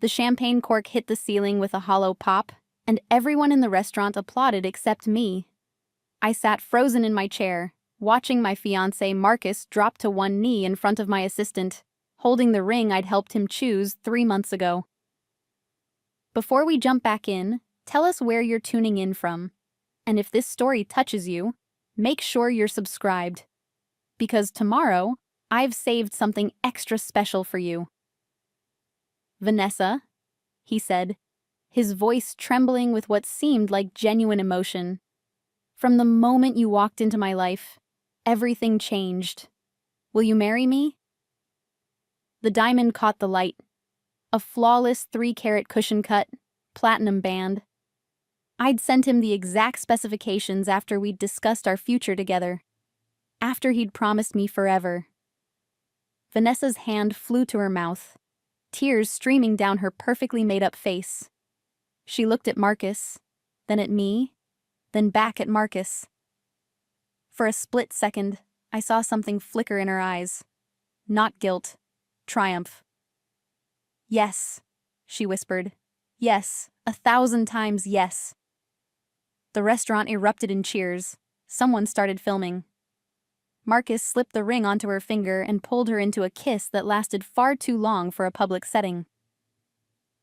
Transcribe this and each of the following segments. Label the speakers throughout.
Speaker 1: The champagne cork hit the ceiling with a hollow pop, and everyone in the restaurant applauded except me. I sat frozen in my chair, watching my fiancé Marcus drop to one knee in front of my assistant, holding the ring I'd helped him choose 3 months ago. Before we jump back in, tell us where you're tuning in from. And if this story touches you, make sure you're subscribed. Because tomorrow, I've saved something extra special for you. Vanessa, he said, his voice trembling with what seemed like genuine emotion. From the moment you walked into my life, everything changed. Will you marry me? The diamond caught the light. A flawless 3-carat cushion cut, platinum band. I'd sent him the exact specifications after we'd discussed our future together. After he'd promised me forever. Vanessa's hand flew to her mouth, tears streaming down her perfectly made-up face. She looked at Marcus, then at me, then back at Marcus. For a split second, I saw something flicker in her eyes. Not guilt, triumph. Yes, she whispered. Yes, 1,000 times yes. The restaurant erupted in cheers. Someone started filming. Marcus slipped the ring onto her finger and pulled her into a kiss that lasted far too long for a public setting.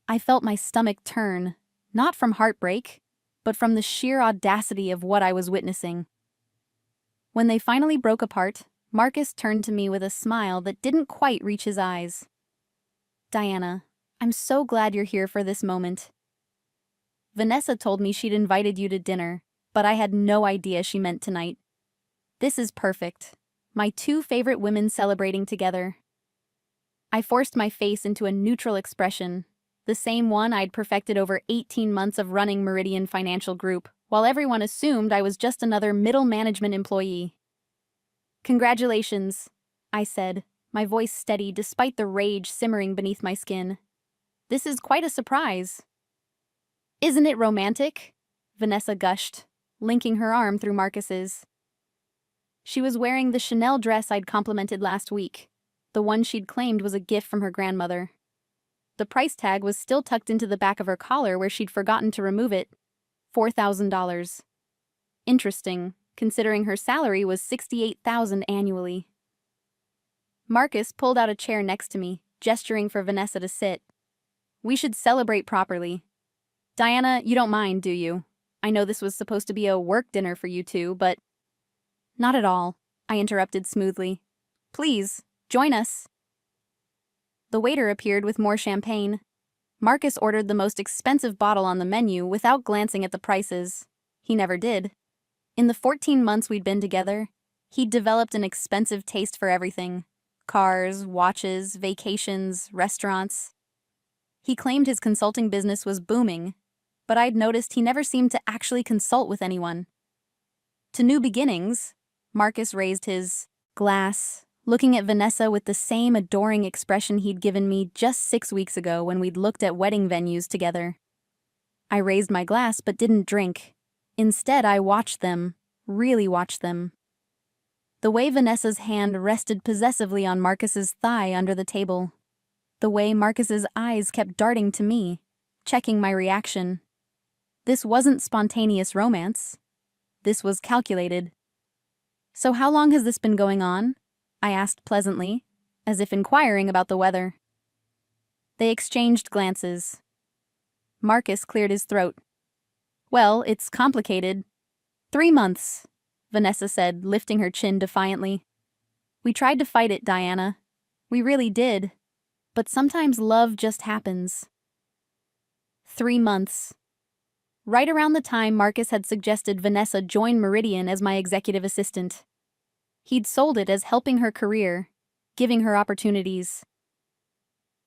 Speaker 1: I felt my stomach turn, not from heartbreak, but from the sheer audacity of what I was witnessing. When they finally broke apart, Marcus turned to me with a smile that didn't quite reach his eyes. Diana, I'm so glad you're here for this moment. Vanessa told me she'd invited you to dinner, but I had no idea she meant tonight. This is perfect. My 2 favorite women celebrating together. I forced my face into a neutral expression, the same one I'd perfected over 18 months of running Meridian Financial Group, while everyone assumed I was just another middle management employee. Congratulations, I said, my voice steady despite the rage simmering beneath my skin. This is quite a surprise. Isn't it romantic? Vanessa gushed, linking her arm through Marcus's. She was wearing the Chanel dress I'd complimented last week, the one she'd claimed was a gift from her grandmother. The price tag was still tucked into the back of her collar where she'd forgotten to remove it. $4,000. Interesting, considering her salary was $68,000 annually. Marcus pulled out a chair next to me, gesturing for Vanessa to sit. We should celebrate properly. Diana, you don't mind, do you? I know this was supposed to be a work dinner for you two, but... Not at all, I interrupted smoothly. Please, join us. The waiter appeared with more champagne. Marcus ordered the most expensive bottle on the menu without glancing at the prices. He never did. In the 14 months we'd been together, he'd developed an expensive taste for everything. Cars, watches, vacations, restaurants. He claimed his consulting business was booming, but I'd noticed he never seemed to actually consult with anyone. To new beginnings, Marcus raised his glass, looking at Vanessa with the same adoring expression he'd given me just 6 weeks ago when we'd looked at wedding venues together. I raised my glass but didn't drink. Instead, I watched them, really watched them. The way Vanessa's hand rested possessively on Marcus's thigh under the table. The way Marcus's eyes kept darting to me, checking my reaction. This wasn't spontaneous romance. This was calculated. So how long has this been going on? I asked pleasantly, as if inquiring about the weather. They exchanged glances. Marcus cleared his throat. Well, it's complicated. 3 months, Vanessa said, lifting her chin defiantly. We tried to fight it, Diana. We really did. But sometimes love just happens. 3 months. Right around the time Marcus had suggested Vanessa join Meridian as my executive assistant. He'd sold it as helping her career, giving her opportunities.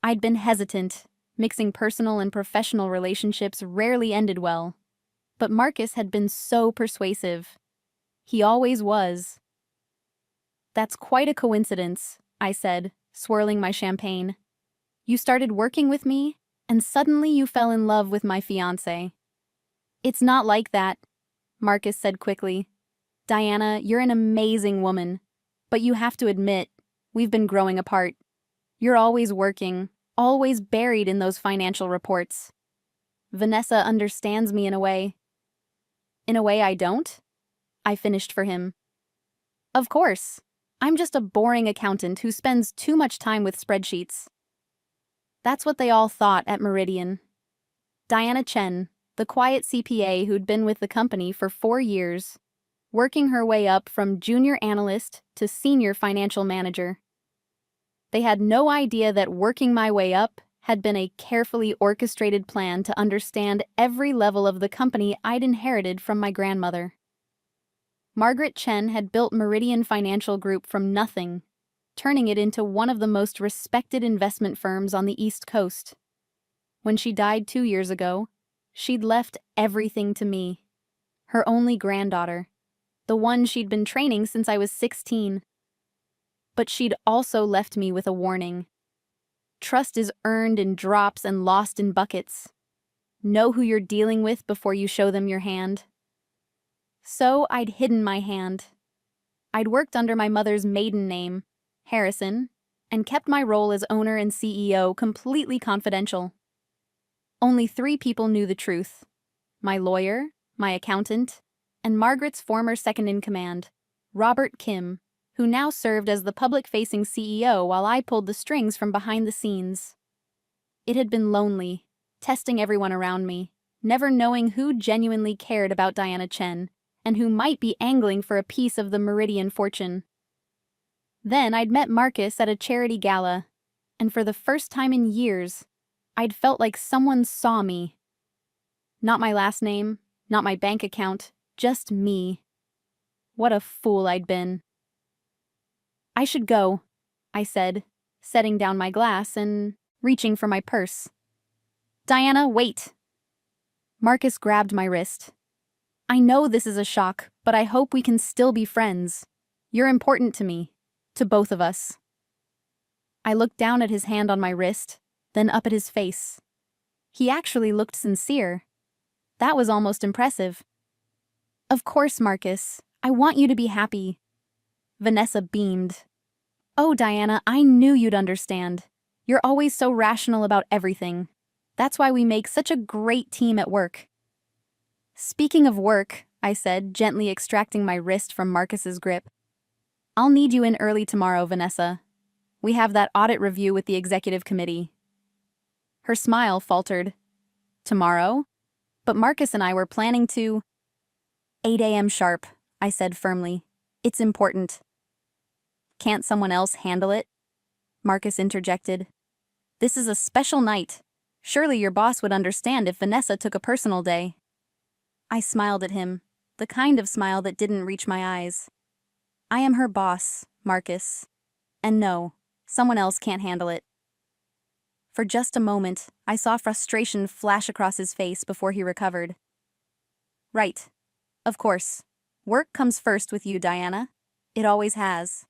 Speaker 1: I'd been hesitant, mixing personal and professional relationships rarely ended well. But Marcus had been so persuasive. He always was. That's quite a coincidence, I said, swirling my champagne. You started working with me, and suddenly you fell in love with my fiancé. It's not like that, Marcus said quickly. Diana, you're an amazing woman, but you have to admit, we've been growing apart. You're always working, always buried in those financial reports. Vanessa understands me in a way. In a way I don't? I finished for him. Of course. I'm just a boring accountant who spends too much time with spreadsheets. That's what they all thought at Meridian. Diana Chen, the quiet CPA who'd been with the company for 4 years, working her way up from junior analyst to senior financial manager. They had no idea that working my way up had been a carefully orchestrated plan to understand every level of the company I'd inherited from my grandmother. Margaret Chen had built Meridian Financial Group from nothing, turning it into one of the most respected investment firms on the East Coast. When she died 2 years ago, she'd left everything to me, her only granddaughter, the one she'd been training since I was 16. But she'd also left me with a warning. Trust is earned in drops and lost in buckets. Know who you're dealing with before you show them your hand. So I'd hidden my hand. I'd worked under my mother's maiden name, Harrison, and kept my role as owner and CEO completely confidential. Only 3 people knew the truth: my lawyer, my accountant, and Margaret's former second-in-command, Robert Kim, who now served as the public-facing CEO while I pulled the strings from behind the scenes. It had been lonely, testing everyone around me, never knowing who genuinely cared about Diana Chen and who might be angling for a piece of the Meridian fortune. Then I'd met Marcus at a charity gala, and for the first time in years, I'd felt like someone saw me. Not my last name, not my bank account, just me. What a fool I'd been. I should go, I said, setting down my glass and reaching for my purse. Diana, wait. Marcus grabbed my wrist. I know this is a shock, but I hope we can still be friends. You're important to me, to both of us. I looked down at his hand on my wrist, then up at his face. He actually looked sincere. That was almost impressive. Of course, Marcus. I want you to be happy. Vanessa beamed. Oh, Diana, I knew you'd understand. You're always so rational about everything. That's why we make such a great team at work. Speaking of work, I said, gently extracting my wrist from Marcus's grip. I'll need you in early tomorrow, Vanessa. We have that audit review with the executive committee. Her smile faltered. Tomorrow? But Marcus and I were planning to... 8 a.m. sharp, I said firmly. It's important. Can't someone else handle it? Marcus interjected. This is a special night. Surely your boss would understand if Vanessa took a personal day. I smiled at him, the kind of smile that didn't reach my eyes. I am her boss, Marcus. And no, someone else can't handle it. For just a moment, I saw frustration flash across his face before he recovered. Right. Of course. Work comes first with you, Diana. It always has.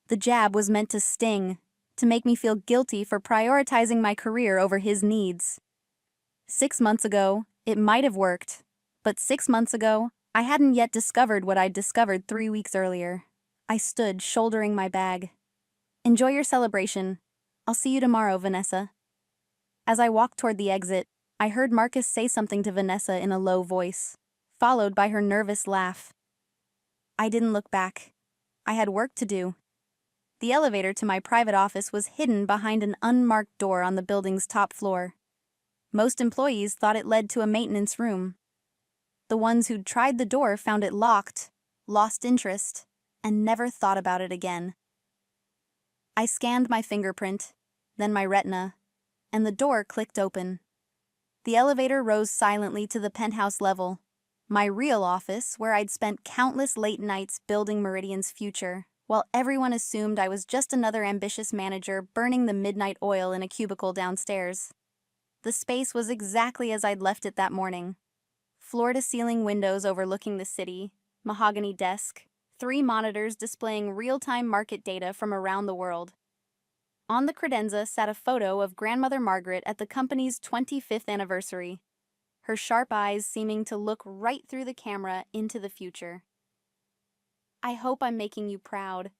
Speaker 1: The jab was meant to sting, to make me feel guilty for prioritizing my career over his needs. 6 months ago, it might have worked, but 6 months ago, I hadn't yet discovered what I'd discovered 3 weeks earlier. I stood, shouldering my bag. Enjoy your celebration. I'll see you tomorrow, Vanessa. As I walked toward the exit, I heard Marcus say something to Vanessa in a low voice, followed by her nervous laugh. I didn't look back. I had work to do. The elevator to my private office was hidden behind an unmarked door on the building's top floor. Most employees thought it led to a maintenance room. The ones who'd tried the door found it locked, lost interest, and never thought about it again. I scanned my fingerprint, then my retina, and the door clicked open. The elevator rose silently to the penthouse level, my real office where I'd spent countless late nights building Meridian's future, while everyone assumed I was just another ambitious manager burning the midnight oil in a cubicle downstairs. The space was exactly as I'd left it that morning. Floor-to-ceiling windows overlooking the city, mahogany desk, 3 monitors displaying real-time market data from around the world. On the credenza sat a photo of Grandmother Margaret at the company's 25th anniversary, her sharp eyes seeming to look right through the camera into the future. I hope I'm making you proud,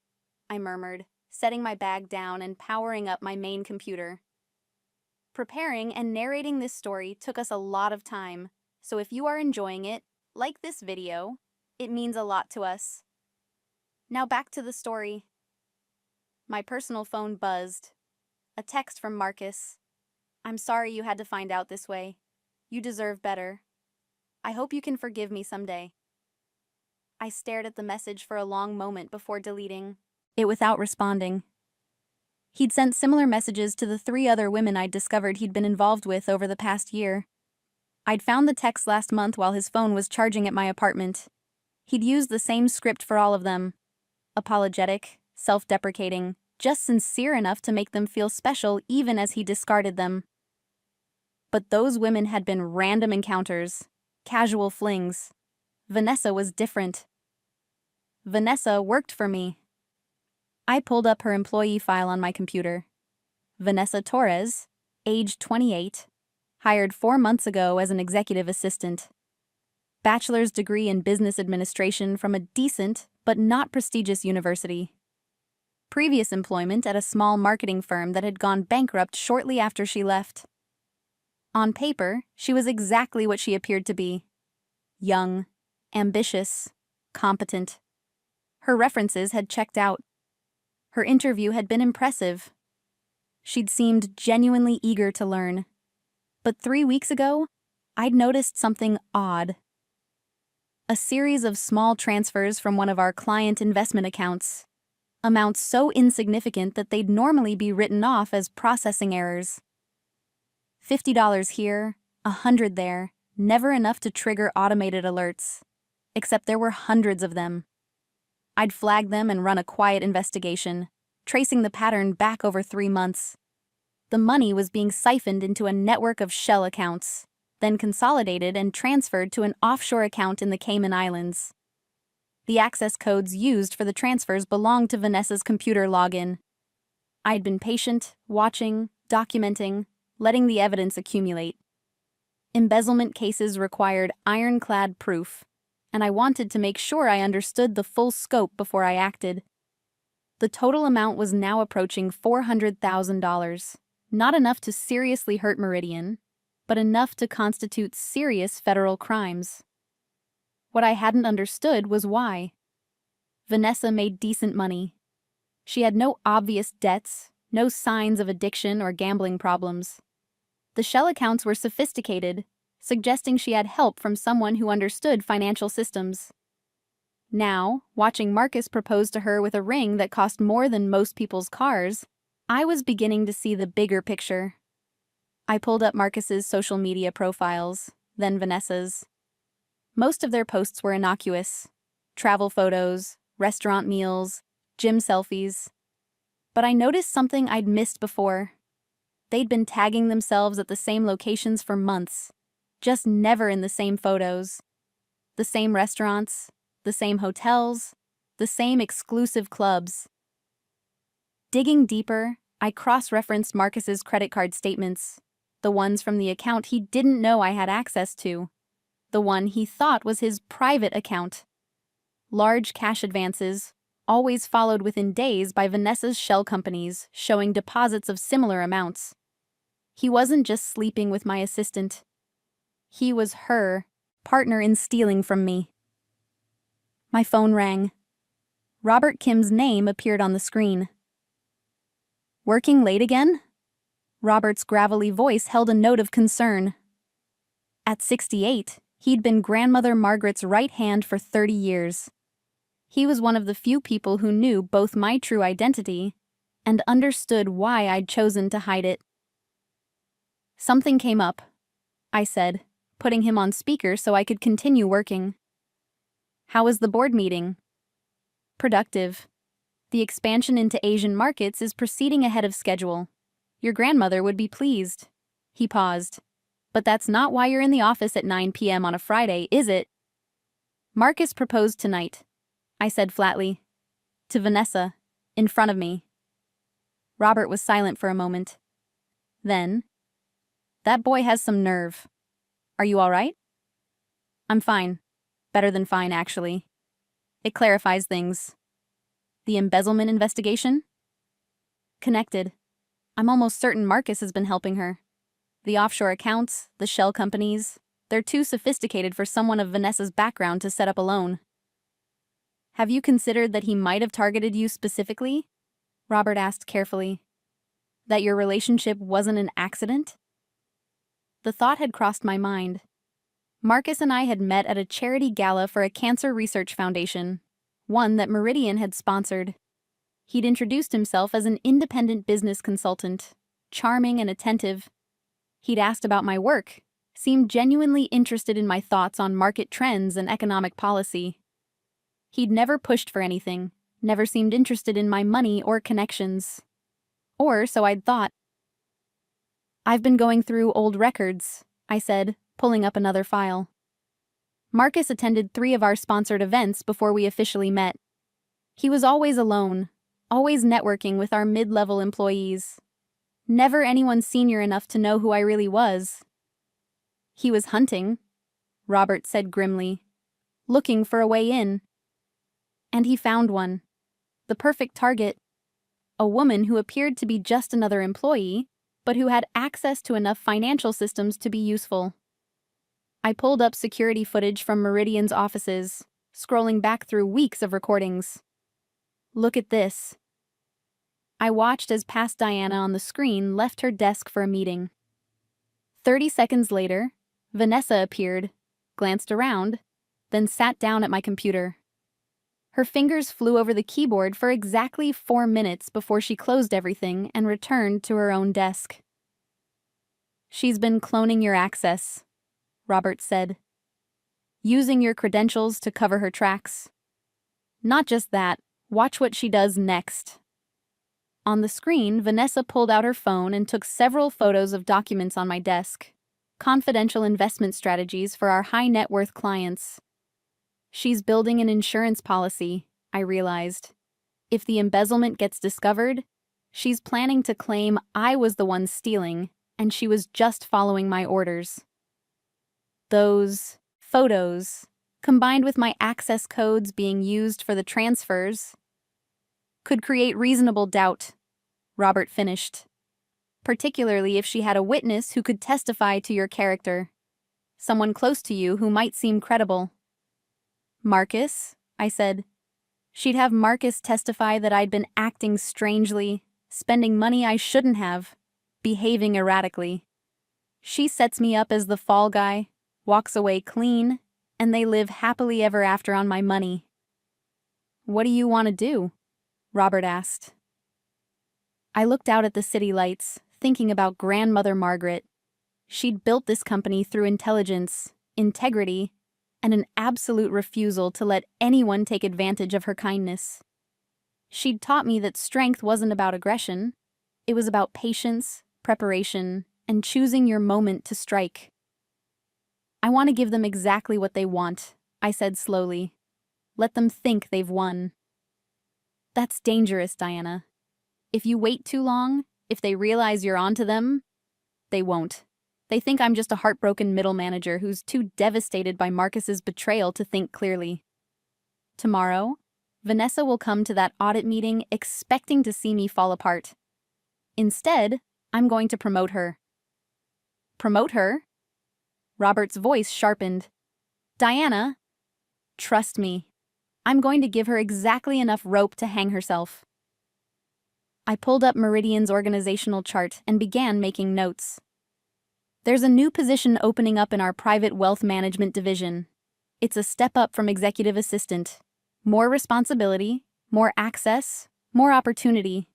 Speaker 1: I murmured, setting my bag down and powering up my main computer. Preparing and narrating this story took us a lot of time, so if you are enjoying it, like this video, it means a lot to us. Now back to the story. My personal phone buzzed. A text from Marcus. I'm sorry you had to find out this way. You deserve better. I hope you can forgive me someday. I stared at the message for a long moment before deleting it without responding. He'd sent similar messages to the 3 other women I'd discovered he'd been involved with over the past year. I'd found the text last month while his phone was charging at my apartment. He'd used the same script for all of them. Apologetic, self-deprecating, just sincere enough to make them feel special even as he discarded them. But those women had been random encounters, casual flings. Vanessa was different. Vanessa worked for me. I pulled up her employee file on my computer. Vanessa Torres, age 28, hired 4 months ago as an executive assistant. Bachelor's degree in business administration from a decent but not prestigious university. Previous employment at a small marketing firm that had gone bankrupt shortly after she left. On paper, she was exactly what she appeared to be. Young, ambitious, competent. Her references had checked out. Her interview had been impressive. She'd seemed genuinely eager to learn. But 3 weeks ago, I'd noticed something odd. A series of small transfers from one of our client investment accounts. Amounts so insignificant that they'd normally be written off as processing errors. $50 here, $100 there, never enough to trigger automated alerts. Except there were hundreds of them. I'd flag them and run a quiet investigation, tracing the pattern back over 3 months. The money was being siphoned into a network of shell accounts, then consolidated and transferred to an offshore account in the Cayman Islands. The access codes used for the transfers belonged to Vanessa's computer login. I'd been patient, watching, documenting, letting the evidence accumulate. Embezzlement cases required ironclad proof, and I wanted to make sure I understood the full scope before I acted. The total amount was now approaching $400,000, not enough to seriously hurt Meridian, but enough to constitute serious federal crimes. What I hadn't understood was why. Vanessa made decent money. She had no obvious debts, no signs of addiction or gambling problems. The shell accounts were sophisticated, suggesting she had help from someone who understood financial systems. Now, watching Marcus propose to her with a ring that cost more than most people's cars, I was beginning to see the bigger picture. I pulled up Marcus's social media profiles, then Vanessa's. Most of their posts were innocuous. Travel photos, restaurant meals, gym selfies. But I noticed something I'd missed before. They'd been tagging themselves at the same locations for months, just never in the same photos. The same restaurants, the same hotels, the same exclusive clubs. Digging deeper, I cross-referenced Marcus's credit card statements, the ones from the account he didn't know I had access to, the one he thought was his private account. Large cash advances, always followed within days by Vanessa's shell companies, showing deposits of similar amounts. He wasn't just sleeping with my assistant. He was her partner in stealing from me. My phone rang. Robert Kim's name appeared on the screen. Working late again? Robert's gravelly voice held a note of concern. At 68, he'd been Grandmother Margaret's right hand for 30 years. He was one of the few people who knew both my true identity and understood why I'd chosen to hide it. Something came up, I said, putting him on speaker so I could continue working. How was the board meeting? Productive. The expansion into Asian markets is proceeding ahead of schedule. Your grandmother would be pleased. He paused. But that's not why you're in the office at 9 p.m. on a Friday, is it? Marcus proposed tonight, I said flatly. To Vanessa, in front of me. Robert was silent for a moment. Then, that boy has some nerve. Are you all right? I'm fine. Better than fine, actually. It clarifies things. The embezzlement investigation? Connected. I'm almost certain Marcus has been helping her. The offshore accounts, the shell companies, they're too sophisticated for someone of Vanessa's background to set up alone. Have you considered that he might have targeted you specifically? Robert asked carefully. That your relationship wasn't an accident? The thought had crossed my mind. Marcus and I had met at a charity gala for a cancer research foundation, one that Meridian had sponsored. He'd introduced himself as an independent business consultant, charming and attentive. He'd asked about my work, seemed genuinely interested in my thoughts on market trends and economic policy. He'd never pushed for anything, never seemed interested in my money or connections. Or so I'd thought. I've been going through old records, I said, pulling up another file. Marcus attended 3 of our sponsored events before we officially met. He was always alone, always networking with our mid-level employees. Never anyone senior enough to know who I really was. He was hunting, Robert said grimly, looking for a way in. And he found one. The perfect target. A woman who appeared to be just another employee, but who had access to enough financial systems to be useful. I pulled up security footage from Meridian's offices, scrolling back through weeks of recordings. Look at this. I watched as past Diana on the screen left her desk for a meeting. 30 seconds later, Vanessa appeared, glanced around, then sat down at my computer. Her fingers flew over the keyboard for exactly 4 minutes before she closed everything and returned to her own desk. She's been cloning your access, Robert said. Using your credentials to cover her tracks. Not just that, watch what she does next. On the screen, Vanessa pulled out her phone and took several photos of documents on my desk. Confidential investment strategies for our high-net-worth clients. She's building an insurance policy, I realized. If the embezzlement gets discovered, she's planning to claim I was the one stealing and she was just following my orders. Those photos, combined with my access codes being used for the transfers, could create reasonable doubt, Robert finished. Particularly if she had a witness who could testify to your character. Someone close to you who might seem credible. Marcus, I said. She'd have Marcus testify that I'd been acting strangely, spending money I shouldn't have, behaving erratically. She sets me up as the fall guy, walks away clean, and they live happily ever after on my money. What do you want to do? Robert asked. I looked out at the city lights, thinking about grandmother Margaret. She'd built this company through intelligence, integrity, and an absolute refusal to let anyone take advantage of her kindness. She'd taught me that strength wasn't about aggression. It was about patience, preparation, and choosing your moment to strike. I want to give them exactly what they want, I said slowly. Let them think they've won. That's dangerous, Diana. If you wait too long, if they realize you're onto them, they won't. They think I'm just a heartbroken middle manager who's too devastated by Marcus's betrayal to think clearly. Tomorrow, Vanessa will come to that audit meeting expecting to see me fall apart. Instead, I'm going to promote her. Promote her? Robert's voice sharpened. Diana, trust me. I'm going to give her exactly enough rope to hang herself. I pulled up Meridian's organizational chart and began making notes. There's a new position opening up in our private wealth management division. It's a step up from executive assistant. More responsibility, more access, more opportunity.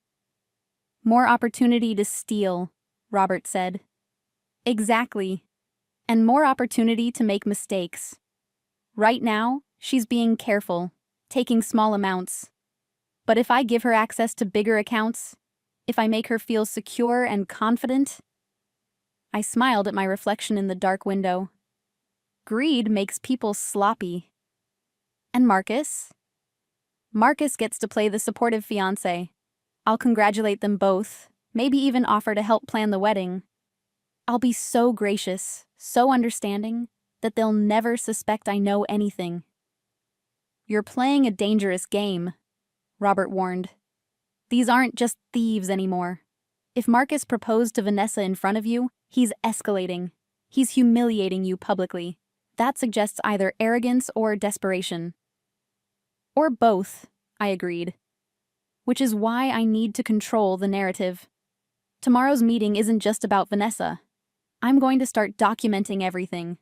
Speaker 1: More opportunity to steal, Robert said. Exactly. And more opportunity to make mistakes. Right now, she's being careful, taking small amounts. But if I give her access to bigger accounts, if I make her feel secure and confident, I smiled at my reflection in the dark window. Greed makes people sloppy. And Marcus? Marcus gets to play the supportive fiancé. I'll congratulate them both, maybe even offer to help plan the wedding. I'll be so gracious, so understanding, that they'll never suspect I know anything. You're playing a dangerous game, Robert warned. These aren't just thieves anymore. If Marcus proposed to Vanessa in front of you, he's escalating. He's humiliating you publicly. That suggests either arrogance or desperation. Or both, I agreed. Which is why I need to control the narrative. Tomorrow's meeting isn't just about Vanessa. I'm going to start documenting everything.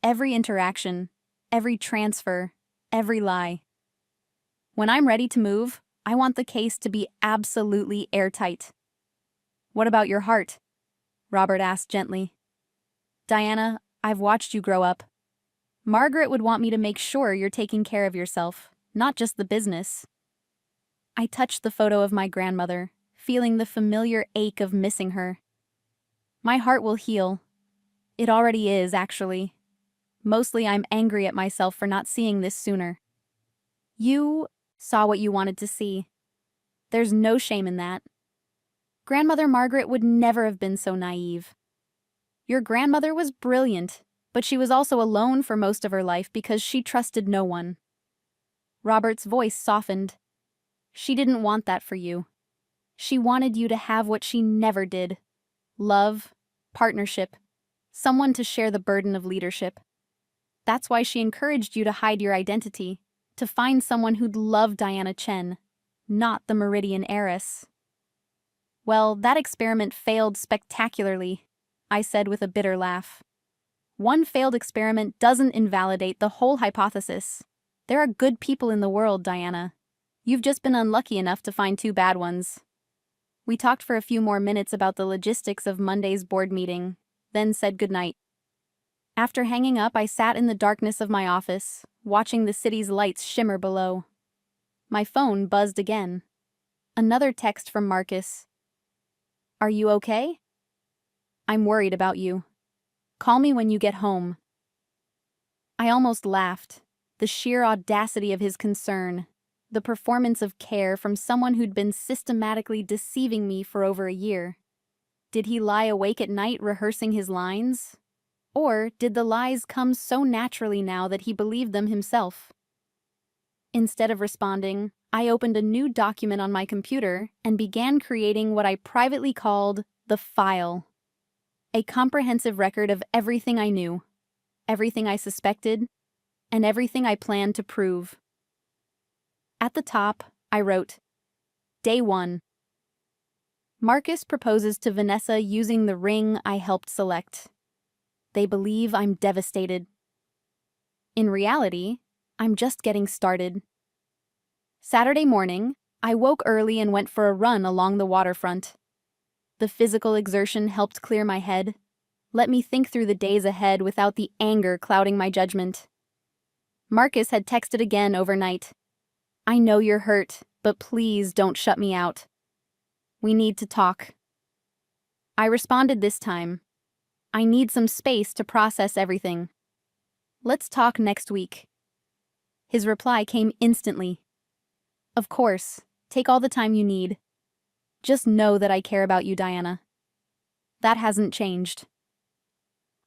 Speaker 1: Every interaction, every transfer, every lie. When I'm ready to move, I want the case to be absolutely airtight. What about your heart? Robert asked gently. Diana, I've watched you grow up. Margaret would want me to make sure you're taking care of yourself, not just the business. I touched the photo of my grandmother, feeling the familiar ache of missing her. My heart will heal. It already is, actually. Mostly I'm angry at myself for not seeing this sooner. You saw what you wanted to see. There's no shame in that. Grandmother Margaret would never have been so naive. Your grandmother was brilliant, but she was also alone for most of her life because she trusted no one. Robert's voice softened. She didn't want that for you. She wanted you to have what she never did. Love, partnership, someone to share the burden of leadership. That's why she encouraged you to hide your identity, to find someone who'd love Diana Chen, not the Meridian heiress. Well, that experiment failed spectacularly, I said with a bitter laugh. One failed experiment doesn't invalidate the whole hypothesis. There are good people in the world, Diana. You've just been unlucky enough to find two bad ones. We talked for a few more minutes about the logistics of Monday's board meeting, then said goodnight. After hanging up, I sat in the darkness of my office, watching the city's lights shimmer below. My phone buzzed again. Another text from Marcus. Are you okay? I'm worried about you. Call me when you get home. I almost laughed. The sheer audacity of his concern. The performance of care from someone who'd been systematically deceiving me for over a year. Did he lie awake at night rehearsing his lines? Or did the lies come so naturally now that he believed them himself? Instead of responding, I opened a new document on my computer and began creating what I privately called the file. A comprehensive record of everything I knew, everything I suspected, and everything I planned to prove. At the top, I wrote, Day 1. Marcus proposes to Vanessa using the ring I helped select. They believe I'm devastated. In reality, I'm just getting started. Saturday morning, I woke early and went for a run along the waterfront. The physical exertion helped clear my head, let me think through the days ahead without the anger clouding my judgment. Marcus had texted again overnight. I know you're hurt, but please don't shut me out. We need to talk. I responded this time. I need some space to process everything. Let's talk next week. His reply came instantly. Of course, take all the time you need. Just know that I care about you, Diana. That hasn't changed.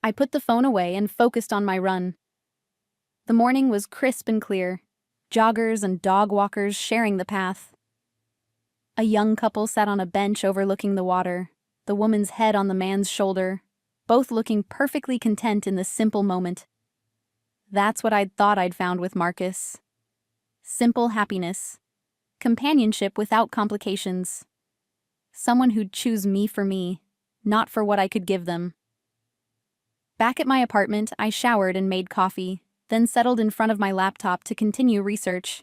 Speaker 1: I put the phone away and focused on my run. The morning was crisp and clear, joggers and dog walkers sharing the path. A young couple sat on a bench overlooking the water, the woman's head on the man's shoulder, both looking perfectly content in the simple moment. That's what I'd thought I'd found with Marcus. Simple happiness. Companionship without complications. Someone who'd choose me for me, not for what I could give them. Back at my apartment, I showered and made coffee, then settled in front of my laptop to continue research.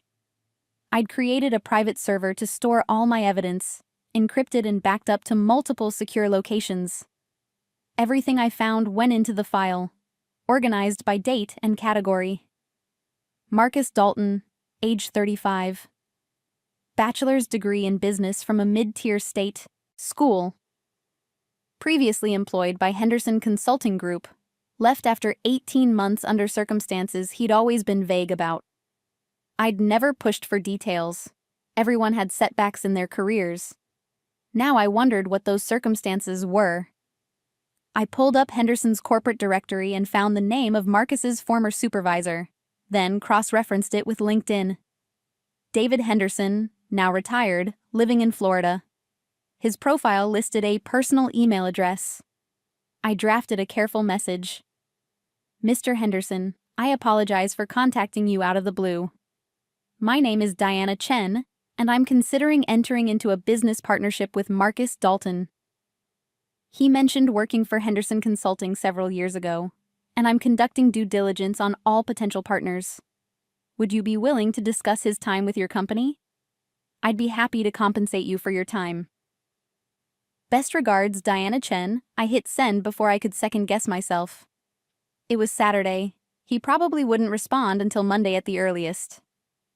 Speaker 1: I'd created a private server to store all my evidence, encrypted and backed up to multiple secure locations. Everything I found went into the file, organized by date and category. Marcus Dalton, age 35. Bachelor's degree in business from a mid-tier state school. Previously employed by Henderson Consulting Group, left after 18 months under circumstances he'd always been vague about. I'd never pushed for details. Everyone had setbacks in their careers. Now I wondered what those circumstances were. I pulled up Henderson's corporate directory and found the name of Marcus's former supervisor, then cross-referenced it with LinkedIn. David Henderson, now retired, living in Florida. His profile listed a personal email address. I drafted a careful message. Mr. Henderson, I apologize for contacting you out of the blue. My name is Diana Chen, and I'm considering entering into a business partnership with Marcus Dalton. He mentioned working for Henderson Consulting several years ago, and I'm conducting due diligence on all potential partners. Would you be willing to discuss his time with your company? I'd be happy to compensate you for your time. Best regards, Diana Chen. I hit send before I could second-guess myself. It was Saturday. He probably wouldn't respond until Monday at the earliest.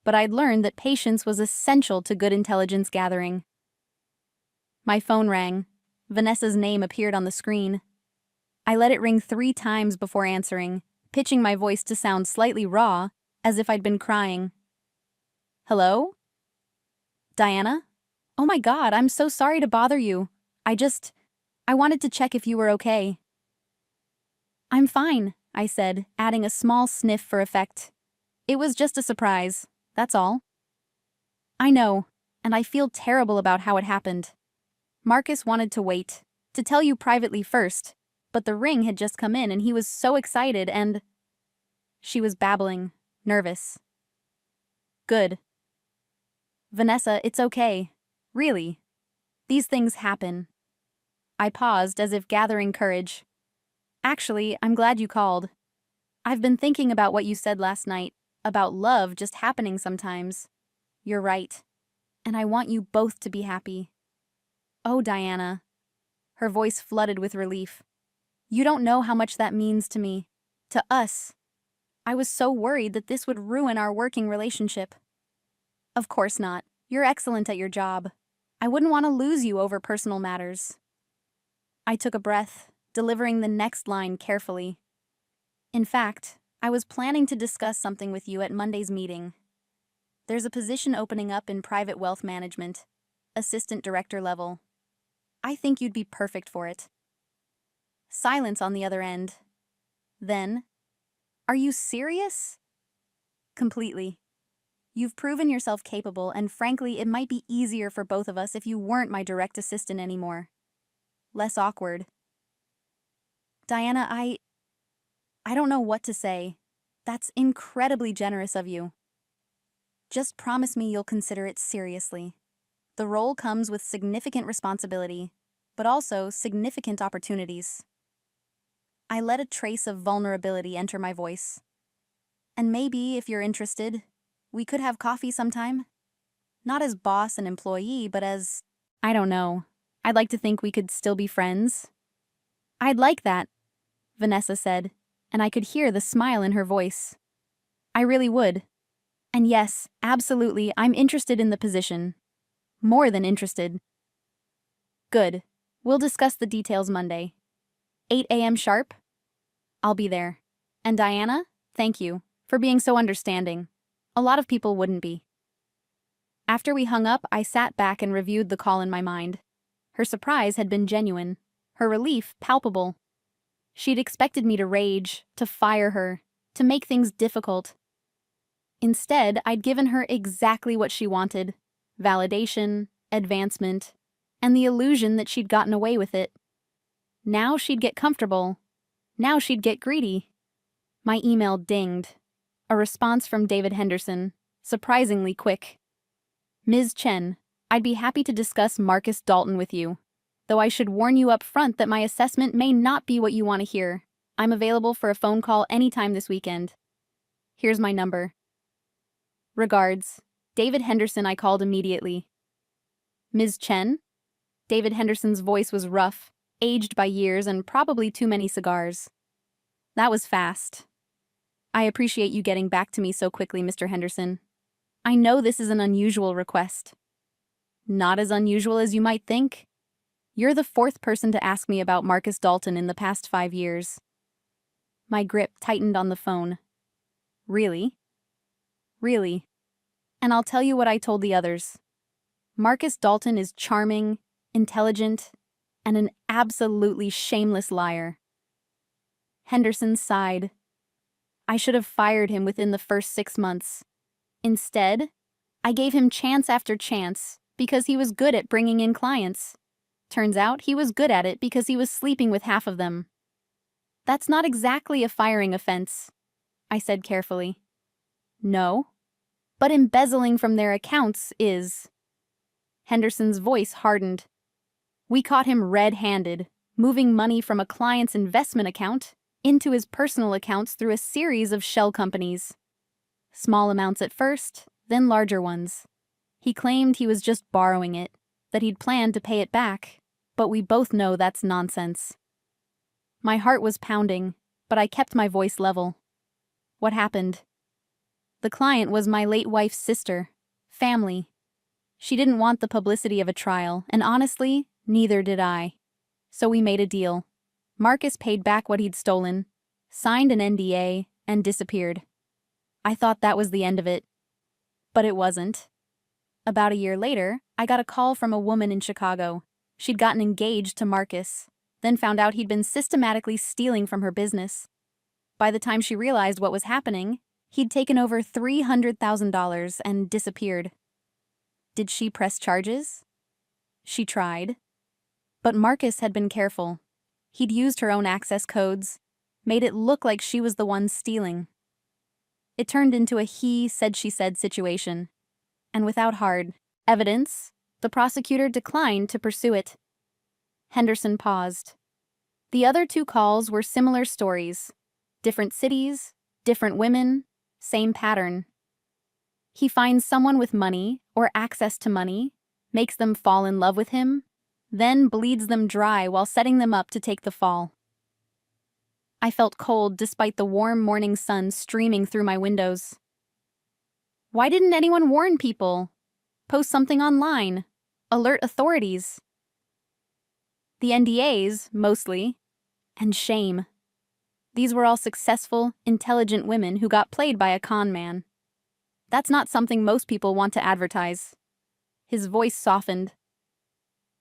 Speaker 1: But I'd learned that patience was essential to good intelligence gathering. My phone rang. Vanessa's name appeared on the screen. I let it ring 3 times before answering, pitching my voice to sound slightly raw, as if I'd been crying. Hello? Diana? Oh my God, I'm so sorry to bother you. I wanted to check if you were okay. I'm fine, I said, adding a small sniff for effect. It was just a surprise, that's all. I know, and I feel terrible about how it happened. Marcus wanted to wait, to tell you privately first, but the ring had just come in and he was so excited and… She was babbling, nervous. Good. Vanessa, it's okay. Really. These things happen. I paused as if gathering courage. Actually, I'm glad you called. I've been thinking about what you said last night, about love just happening sometimes. You're right. And I want you both to be happy. Oh, Diana. Her voice flooded with relief. You don't know how much that means to me. To us. I was so worried that this would ruin our working relationship. Of course not. You're excellent at your job. I wouldn't want to lose you over personal matters. I took a breath, delivering the next line carefully. In fact, I was planning to discuss something with you at Monday's meeting. There's a position opening up in private wealth management, assistant director level. I think you'd be perfect for it. Silence on the other end. Then, are you serious? Completely. You've proven yourself capable, and frankly, it might be easier for both of us if you weren't my direct assistant anymore. Less awkward. Diana, I don't know what to say. That's incredibly generous of you. Just promise me you'll consider it seriously. The role comes with significant responsibility, but also significant opportunities. I let a trace of vulnerability enter my voice. And maybe, if you're interested, we could have coffee sometime? Not as boss and employee, but as… I don't know. I'd like to think we could still be friends. I'd like that, Vanessa said, and I could hear the smile in her voice. I really would. And yes, absolutely, I'm interested in the position. More than interested. Good. We'll discuss the details Monday. 8 a.m. sharp? I'll be there. And Diana, thank you for being so understanding. A lot of people wouldn't be. After we hung up, I sat back and reviewed the call in my mind. Her surprise had been genuine, her relief palpable. She'd expected me to rage, to fire her, to make things difficult. Instead, I'd given her exactly what she wanted: validation, advancement, and the illusion that she'd gotten away with it. Now she'd get comfortable. Now she'd get greedy. My email dinged. A response from David Henderson, surprisingly quick. Ms. Chen, I'd be happy to discuss Marcus Dalton with you, though I should warn you up front that my assessment may not be what you want to hear. I'm available for a phone call anytime this weekend. Here's my number. Regards, David Henderson. I called immediately. Ms. Chen? David Henderson's voice was rough, aged by years and probably too many cigars. That was fast. I appreciate you getting back to me so quickly, Mr. Henderson. I know this is an unusual request. Not as unusual as you might think. You're the 4th person to ask me about Marcus Dalton in the past 5 years. My grip tightened on the phone. Really? Really. And I'll tell you what I told the others. Marcus Dalton is charming, intelligent, and an absolutely shameless liar. Henderson sighed. I should have fired him within the first 6 months. Instead, I gave him chance after chance because he was good at bringing in clients. Turns out he was good at it because he was sleeping with half of them. That's not exactly a firing offense, I said carefully. No, but embezzling from their accounts is. Henderson's voice hardened. We caught him red-handed, moving money from a client's investment account into his personal accounts through a series of shell companies. Small amounts at first, then larger ones. He claimed he was just borrowing it, that he'd planned to pay it back, but we both know that's nonsense. My heart was pounding, but I kept my voice level. What happened? The client was my late wife's sister, family. She didn't want the publicity of a trial, and honestly, neither did I. So we made a deal. Marcus paid back what he'd stolen, signed an NDA, and disappeared. I thought that was the end of it. But it wasn't. About a year later, I got a call from a woman in Chicago. She'd gotten engaged to Marcus, then found out he'd been systematically stealing from her business. By the time she realized what was happening, he'd taken over $300,000 and disappeared. Did she press charges? She tried. But Marcus had been careful. He'd used her own access codes, made it look like she was the one stealing. It turned into a he said she said situation. And without hard evidence, the prosecutor declined to pursue it. Henderson paused. The other two calls were similar stories. Different cities, different women, same pattern. He finds someone with money or access to money, makes them fall in love with him, then bleeds them dry while setting them up to take the fall. I felt cold despite the warm morning sun streaming through my windows. Why didn't anyone warn people? Post something online? Alert authorities? The NDAs, mostly, and shame. These were all successful, intelligent women who got played by a con man. That's not something most people want to advertise. His voice softened.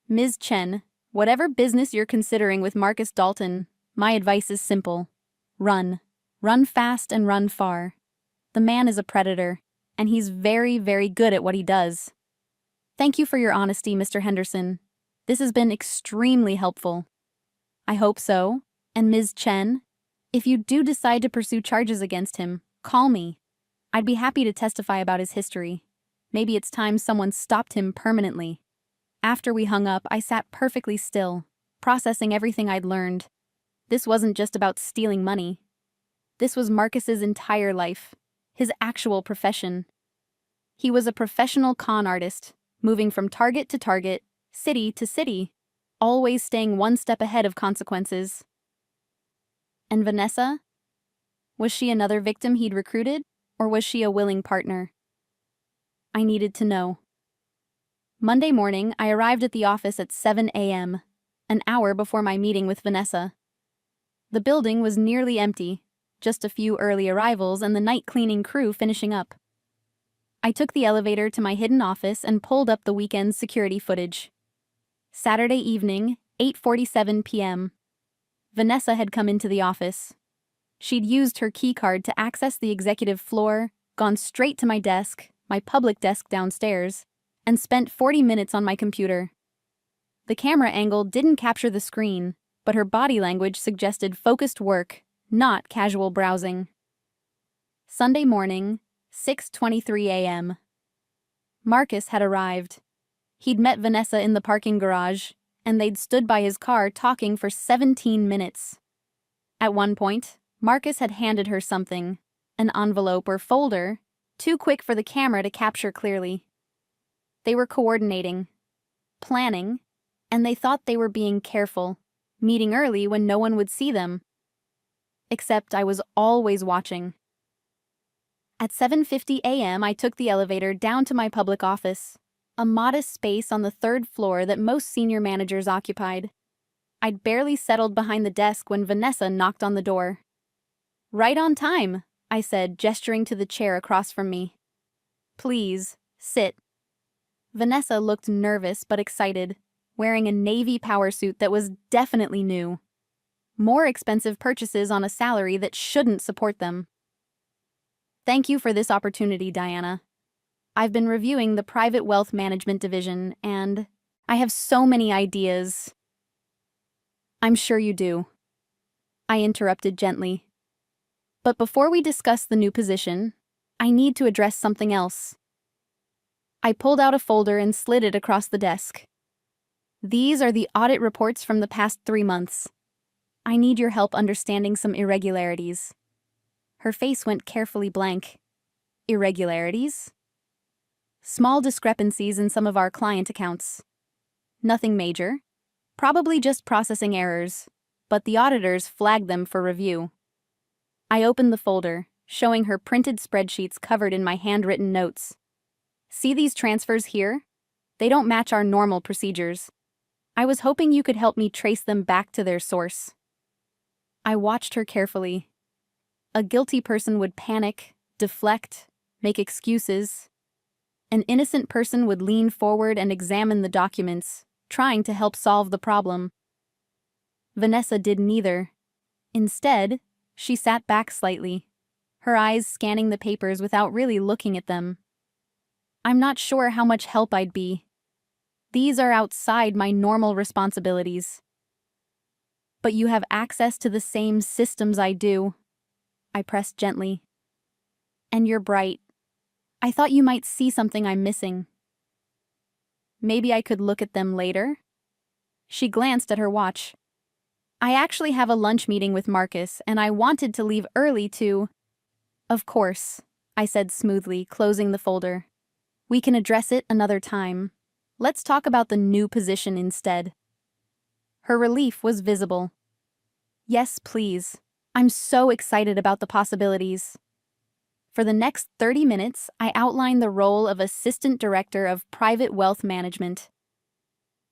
Speaker 1: Ms. Chen, whatever business you're considering with Marcus Dalton, my advice is simple. Run. Run fast and run far. The man is a predator, and he's very, very good at what he does. Thank you for your honesty, Mr. Henderson. This has been extremely helpful. I hope so. And Ms. Chen, if you do decide to pursue charges against him, call me. I'd be happy to testify about his history. Maybe it's time someone stopped him permanently. After we hung up, I sat perfectly still, processing everything I'd learned. This wasn't just about stealing money. This was Marcus's entire life, his actual profession. He was a professional con artist, moving from target to target, city to city, always staying one step ahead of consequences. And Vanessa? Was she another victim he'd recruited, or was she a willing partner? I needed to know. Monday morning, I arrived at the office at 7 a.m., an hour before my meeting with Vanessa. The building was nearly empty, just a few early arrivals and the night cleaning crew finishing up. I took the elevator to my hidden office and pulled up the weekend's security footage. Saturday evening, 8:47 p.m. Vanessa had come into the office. She'd used her keycard to access the executive floor, gone straight to my desk, my public desk downstairs, and spent 40 minutes on my computer. The camera angle didn't capture the screen, but her body language suggested focused work, not casual browsing. Sunday morning, 6:23 a.m. Marcus had arrived. He'd met Vanessa in the parking garage, and they'd stood by his car talking for 17 minutes. At one point, Marcus had handed her something, an envelope or folder, too quick for the camera to capture clearly. They were coordinating, planning, and they thought they were being careful, meeting early when no one would see them. Except I was always watching. At 7:50 a.m., I took the elevator down to my public office, a modest space on the third floor that most senior managers occupied. I'd barely settled behind the desk when Vanessa knocked on the door. "Right on time," I said, gesturing to the chair across from me. "Please, sit." Vanessa looked nervous but excited, wearing a navy power suit that was definitely new. More expensive purchases on a salary that shouldn't support them. "Thank you for this opportunity, Diana. I've been reviewing the private wealth management division, and I have so many ideas. I'm sure you do, I interrupted gently. But before we discuss the new position, I need to address something else. I pulled out a folder and slid it across the desk. These are the audit reports from the past 3 months. I need your help understanding some irregularities. Her face went carefully blank. Irregularities? Small discrepancies in some of our client accounts. Nothing major. Probably just processing errors, but the auditors flagged them for review. I opened the folder, showing her printed spreadsheets covered in my handwritten notes. See these transfers here? They don't match our normal procedures. I was hoping you could help me trace them back to their source. I watched her carefully. A guilty person would panic, deflect, make excuses. An innocent person would lean forward and examine the documents, trying to help solve the problem. Vanessa did neither. Instead, she sat back slightly, her eyes scanning the papers without really looking at them. I'm not sure how much help I'd be. These are outside my normal responsibilities. But you have access to the same systems I do, I pressed gently. And you're bright. I thought you might see something I'm missing. Maybe I could look at them later? She glanced at her watch. I actually have a lunch meeting with Marcus, and I wanted to leave early to... Of course, I said smoothly, closing the folder. We can address it another time. Let's talk about the new position instead. Her relief was visible. Yes, please. I'm so excited about the possibilities. For the next 30 minutes, I outlined the role of Assistant Director of Private Wealth Management.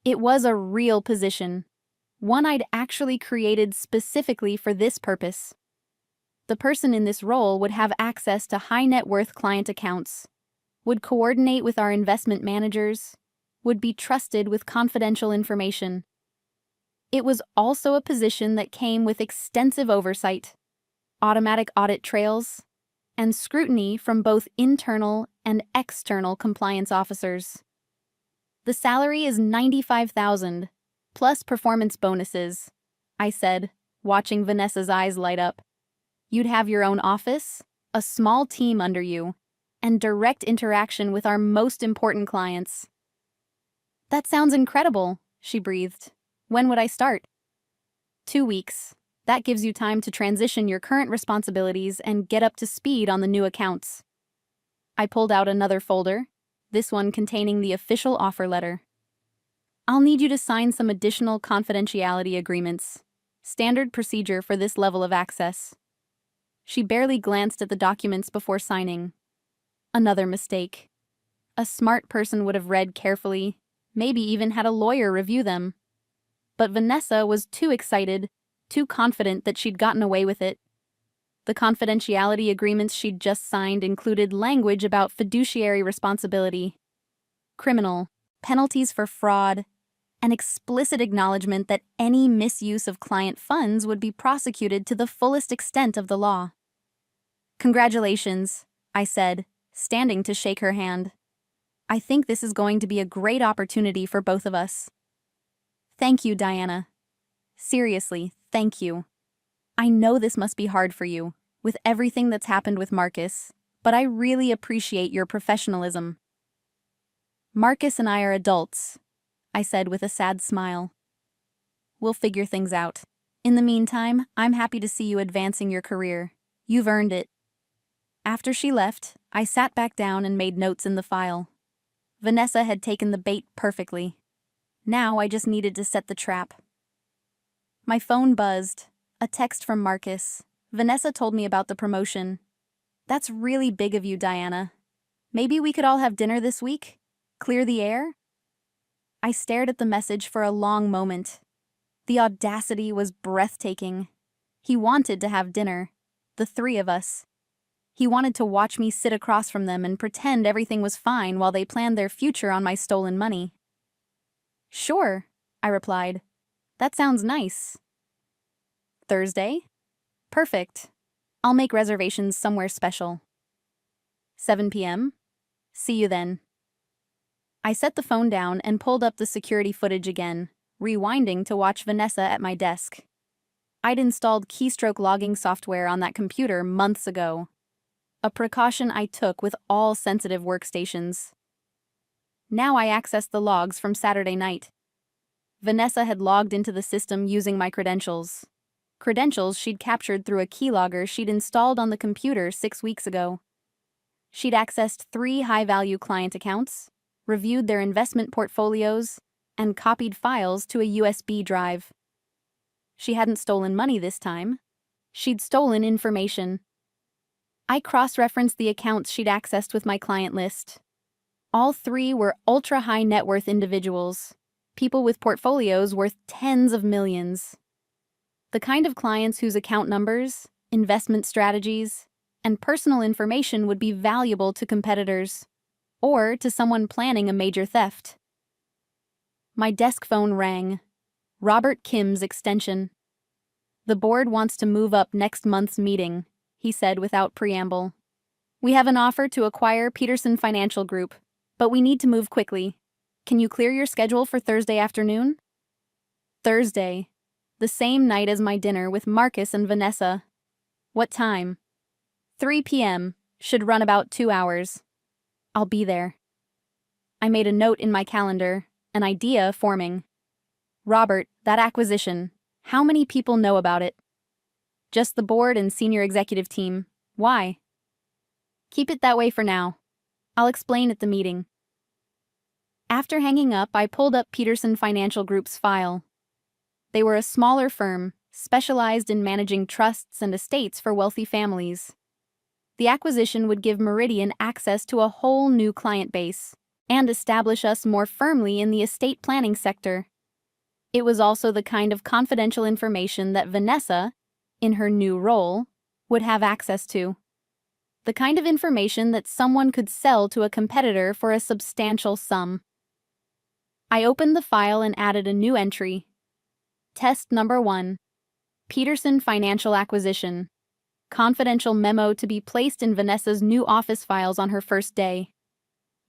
Speaker 1: It was a real position, one I'd actually created specifically for this purpose. The person in this role would have access to high-net-worth client accounts, would coordinate with our investment managers, would be trusted with confidential information. It was also a position that came with extensive oversight, automatic audit trails, and scrutiny from both internal and external compliance officers. The salary is $95,000, plus performance bonuses, I said, watching Vanessa's eyes light up. You'd have your own office, a small team under you, and direct interaction with our most important clients. That sounds incredible, she breathed. When would I start? 2 weeks. That gives you time to transition your current responsibilities and get up to speed on the new accounts. I pulled out another folder, this one containing the official offer letter. I'll need you to sign some additional confidentiality agreements, standard procedure for this level of access. She barely glanced at the documents before signing. Another mistake. A smart person would have read carefully, maybe even had a lawyer review them. But Vanessa was too excited, too confident that she'd gotten away with it. The confidentiality agreements she'd just signed included language about fiduciary responsibility, criminal, penalties for fraud, an explicit acknowledgement that any misuse of client funds would be prosecuted to the fullest extent of the law. Congratulations, I said, standing to shake her hand. I think this is going to be a great opportunity for both of us. Thank you, Diana. Seriously, thank you. I know this must be hard for you, with everything that's happened with Marcus, but I really appreciate your professionalism. Marcus and I are adults, I said with a sad smile. We'll figure things out. In the meantime, I'm happy to see you advancing your career. You've earned it. After she left, I sat back down and made notes in the file. Vanessa had taken the bait perfectly. Now I just needed to set the trap. My phone buzzed. A text from Marcus. Vanessa told me about the promotion. That's really big of you, Diana. Maybe we could all have dinner this week? Clear the air? I stared at the message for a long moment. The audacity was breathtaking. He wanted to have dinner. The 3 of us. He wanted to watch me sit across from them and pretend everything was fine while they planned their future on my stolen money. Sure, I replied. That sounds nice. Thursday? Perfect. I'll make reservations somewhere special. 7 p.m.? See you then. I set the phone down and pulled up the security footage again, rewinding to watch Vanessa at my desk. I'd installed keystroke logging software on that computer months ago, a precaution I took with all sensitive workstations. Now I accessed the logs from Saturday night. Vanessa had logged into the system using my credentials. Credentials she'd captured through a keylogger she'd installed on the computer 6 weeks ago. She'd accessed 3 high-value client accounts, reviewed their investment portfolios, and copied files to a USB drive. She hadn't stolen money this time. She'd stolen information. I cross-referenced the accounts she'd accessed with my client list. All 3 were ultra-high net worth individuals, people with portfolios worth tens of millions. The kind of clients whose account numbers, investment strategies, and personal information would be valuable to competitors, or to someone planning a major theft. My desk phone rang. Robert Kim's extension. "The board wants to move up next month's meeting," he said without preamble. "We have an offer to acquire Peterson Financial Group, but we need to move quickly. Can you clear your schedule for Thursday afternoon?" Thursday, the same night as my dinner with Marcus and Vanessa. "What time?" 3 p.m., should run about 2 hours. "I'll be there." I made a note in my calendar, an idea forming. "Robert, that acquisition, how many people know about it?" "Just the board and senior executive team. Why?" "Keep it that way for now. I'll explain at the meeting." After hanging up, I pulled up Peterson Financial Group's file. They were a smaller firm, specialized in managing trusts and estates for wealthy families. The acquisition would give Meridian access to a whole new client base and establish us more firmly in the estate planning sector. It was also the kind of confidential information that Vanessa, in her new role, would have access to. The kind of information that someone could sell to a competitor for a substantial sum. I opened the file and added a new entry. Test number 1. Peterson Financial Acquisition. Confidential memo to be placed in Vanessa's new office files on her first day.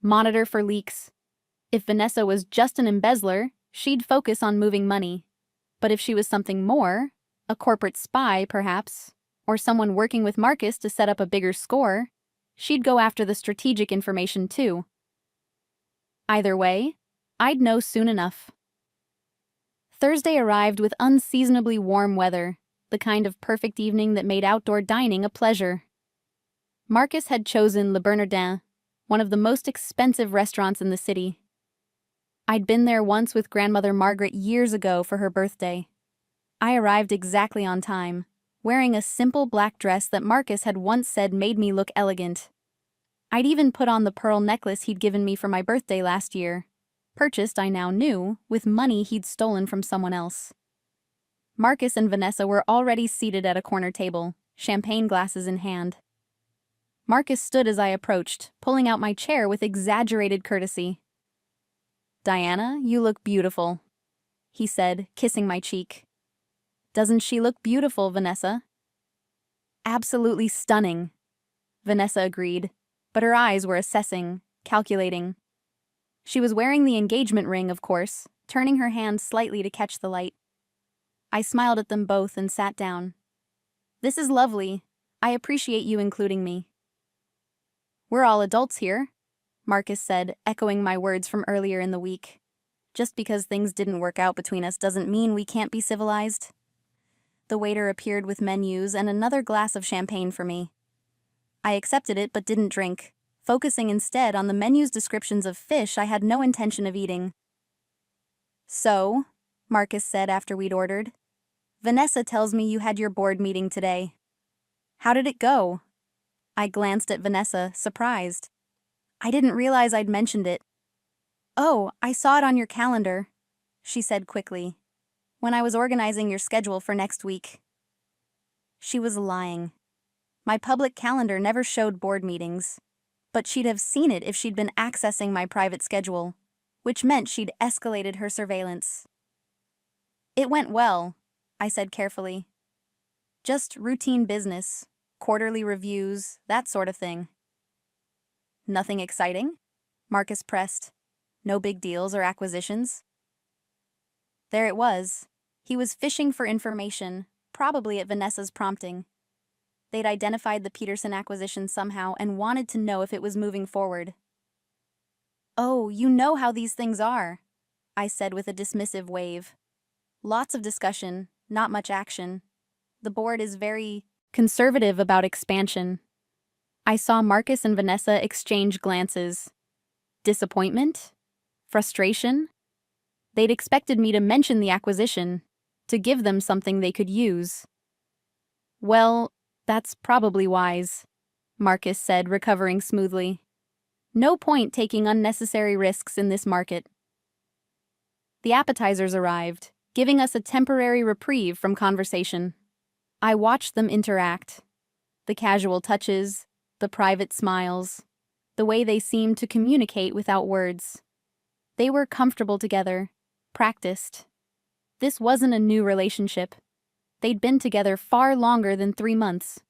Speaker 1: Monitor for leaks. If Vanessa was just an embezzler, she'd focus on moving money. But if she was something more, a corporate spy perhaps, or someone working with Marcus to set up a bigger score, she'd go after the strategic information too. Either way, I'd know soon enough. Thursday arrived with unseasonably warm weather, the kind of perfect evening that made outdoor dining a pleasure. Marcus had chosen Le Bernardin, one of the most expensive restaurants in the city. I'd been there once with grandmother Margaret years ago for her birthday. I arrived exactly on time, wearing a simple black dress that Marcus had once said made me look elegant. I'd even put on the pearl necklace he'd given me for my birthday last year, purchased, I now knew, with money he'd stolen from someone else. Marcus and Vanessa were already seated at a corner table, champagne glasses in hand. Marcus stood as I approached, pulling out my chair with exaggerated courtesy. "Diana, you look beautiful," he said, kissing my cheek. "Doesn't she look beautiful, Vanessa?" "Absolutely stunning," Vanessa agreed, but her eyes were assessing, calculating. She was wearing the engagement ring, of course, turning her hand slightly to catch the light. I smiled at them both and sat down. "This is lovely. I appreciate you including me." "We're all adults here," Marcus said, echoing my words from earlier in the week. "Just because things didn't work out between us doesn't mean we can't be civilized." The waiter appeared with menus and another glass of champagne for me. I accepted it but didn't drink, focusing instead on the menu's descriptions of fish I had no intention of eating. "So," Marcus said after we'd ordered, "Vanessa tells me you had your board meeting today. How did it go?" I glanced at Vanessa, surprised. I didn't realize I'd mentioned it. "Oh, I saw it on your calendar," she said quickly, "when I was organizing your schedule for next week." She was lying. My public calendar never showed board meetings, but she'd have seen it if she'd been accessing my private schedule, which meant she'd escalated her surveillance. "It went well," I said carefully. "Just routine business, quarterly reviews, that sort of thing." "Nothing exciting?" Marcus pressed. No big deals or acquisitions. There it was. He was fishing for information, probably at Vanessa's prompting. They'd identified the Peterson acquisition somehow and wanted to know if it was moving forward. "Oh, you know how these things are," I said with a dismissive wave. "Lots of discussion, not much action. The board is very conservative about expansion." I saw Marcus and Vanessa exchange glances. Disappointment? Frustration? They'd expected me to mention the acquisition, to give them something they could use. "Well, that's probably wise," Marcus said, recovering smoothly. "No point taking unnecessary risks in this market." The appetizers arrived, giving us a temporary reprieve from conversation. I watched them interact. The casual touches, the private smiles, the way they seemed to communicate without words. They were comfortable together, practiced. This wasn't a new relationship. They'd been together far longer than 3 months.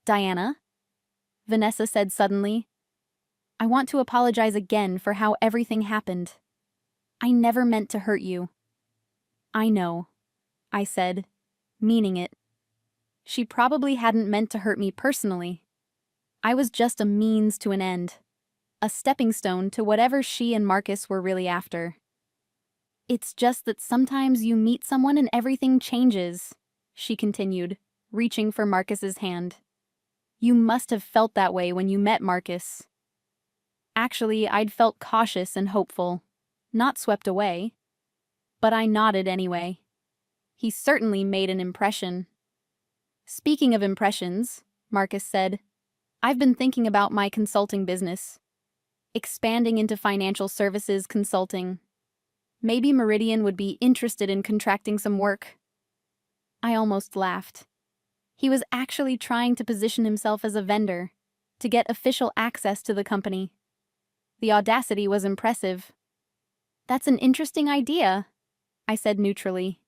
Speaker 1: "Diana," Vanessa said suddenly, "I want to apologize again for how everything happened. I never meant to hurt you." "I know," I said, meaning it. She probably hadn't meant to hurt me personally. I was just a means to an end, a stepping stone to whatever she and Marcus were really after. "It's just that sometimes you meet someone and everything changes," she continued, reaching for Marcus's hand. "You must have felt that way when you met Marcus." Actually, I'd felt cautious and hopeful, not swept away. But I nodded anyway. He certainly made an impression. "Speaking of impressions," Marcus said, "I've been thinking about my consulting business. Expanding into financial services consulting. Maybe Meridian would be interested in contracting some work." I almost laughed. He was actually trying to position himself as a vendor, to get official access to the company. The audacity was impressive. "That's an interesting idea," I said neutrally.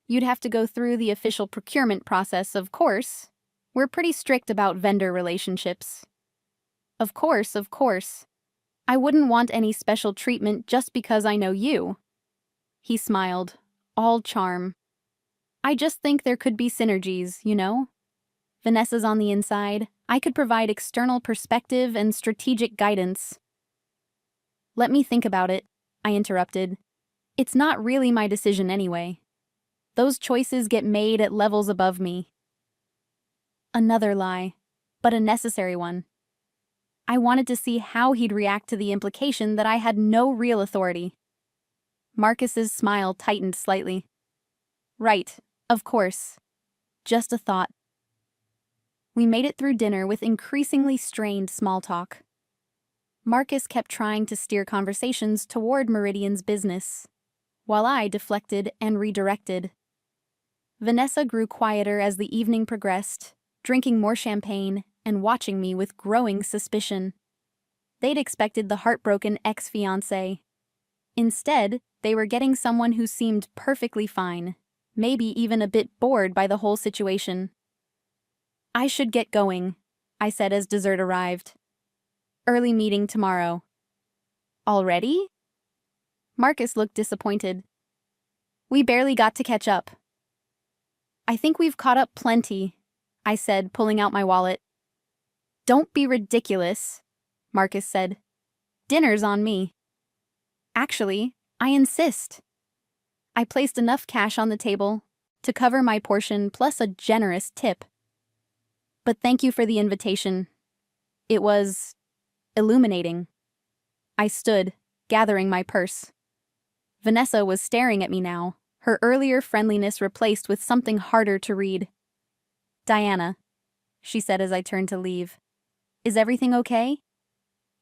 Speaker 1: "You'd have to go through the official procurement process, of course. We're pretty strict about vendor relationships." Of course. I wouldn't want any special treatment just because I know you." He smiled, all charm. "I just think there could be synergies, you know? Vanessa's on the inside. I could provide external perspective and strategic guidance." "Let me think about it," I interrupted. "It's not really my decision anyway. Those choices get made at levels above me." Another lie, but a necessary one. I wanted to see how he'd react to the implication that I had no real authority. Marcus's smile tightened slightly. "Right, of course. Just a thought." We made it through dinner with increasingly strained small talk. Marcus kept trying to steer conversations toward Meridian's business, while I deflected and redirected. Vanessa grew quieter as the evening progressed, drinking more champagne and watching me with growing suspicion. They'd expected the heartbroken ex-fiancé. Instead, they were getting someone who seemed perfectly fine, maybe even a bit bored by the whole situation. "I should get going," I said as dessert arrived. "Early meeting tomorrow." "Already?" Marcus looked disappointed. "We barely got to catch up." "I think we've caught up plenty," I said, pulling out my wallet. "Don't be ridiculous," Marcus said. "Dinner's on me." "Actually, I insist." I placed enough cash on the table to cover my portion plus a generous tip. "But thank you for the invitation. It was illuminating." I stood, gathering my purse. Vanessa was staring at me now, her earlier friendliness replaced with something harder to read. "Diana," she said as I turned to leave, "is everything okay?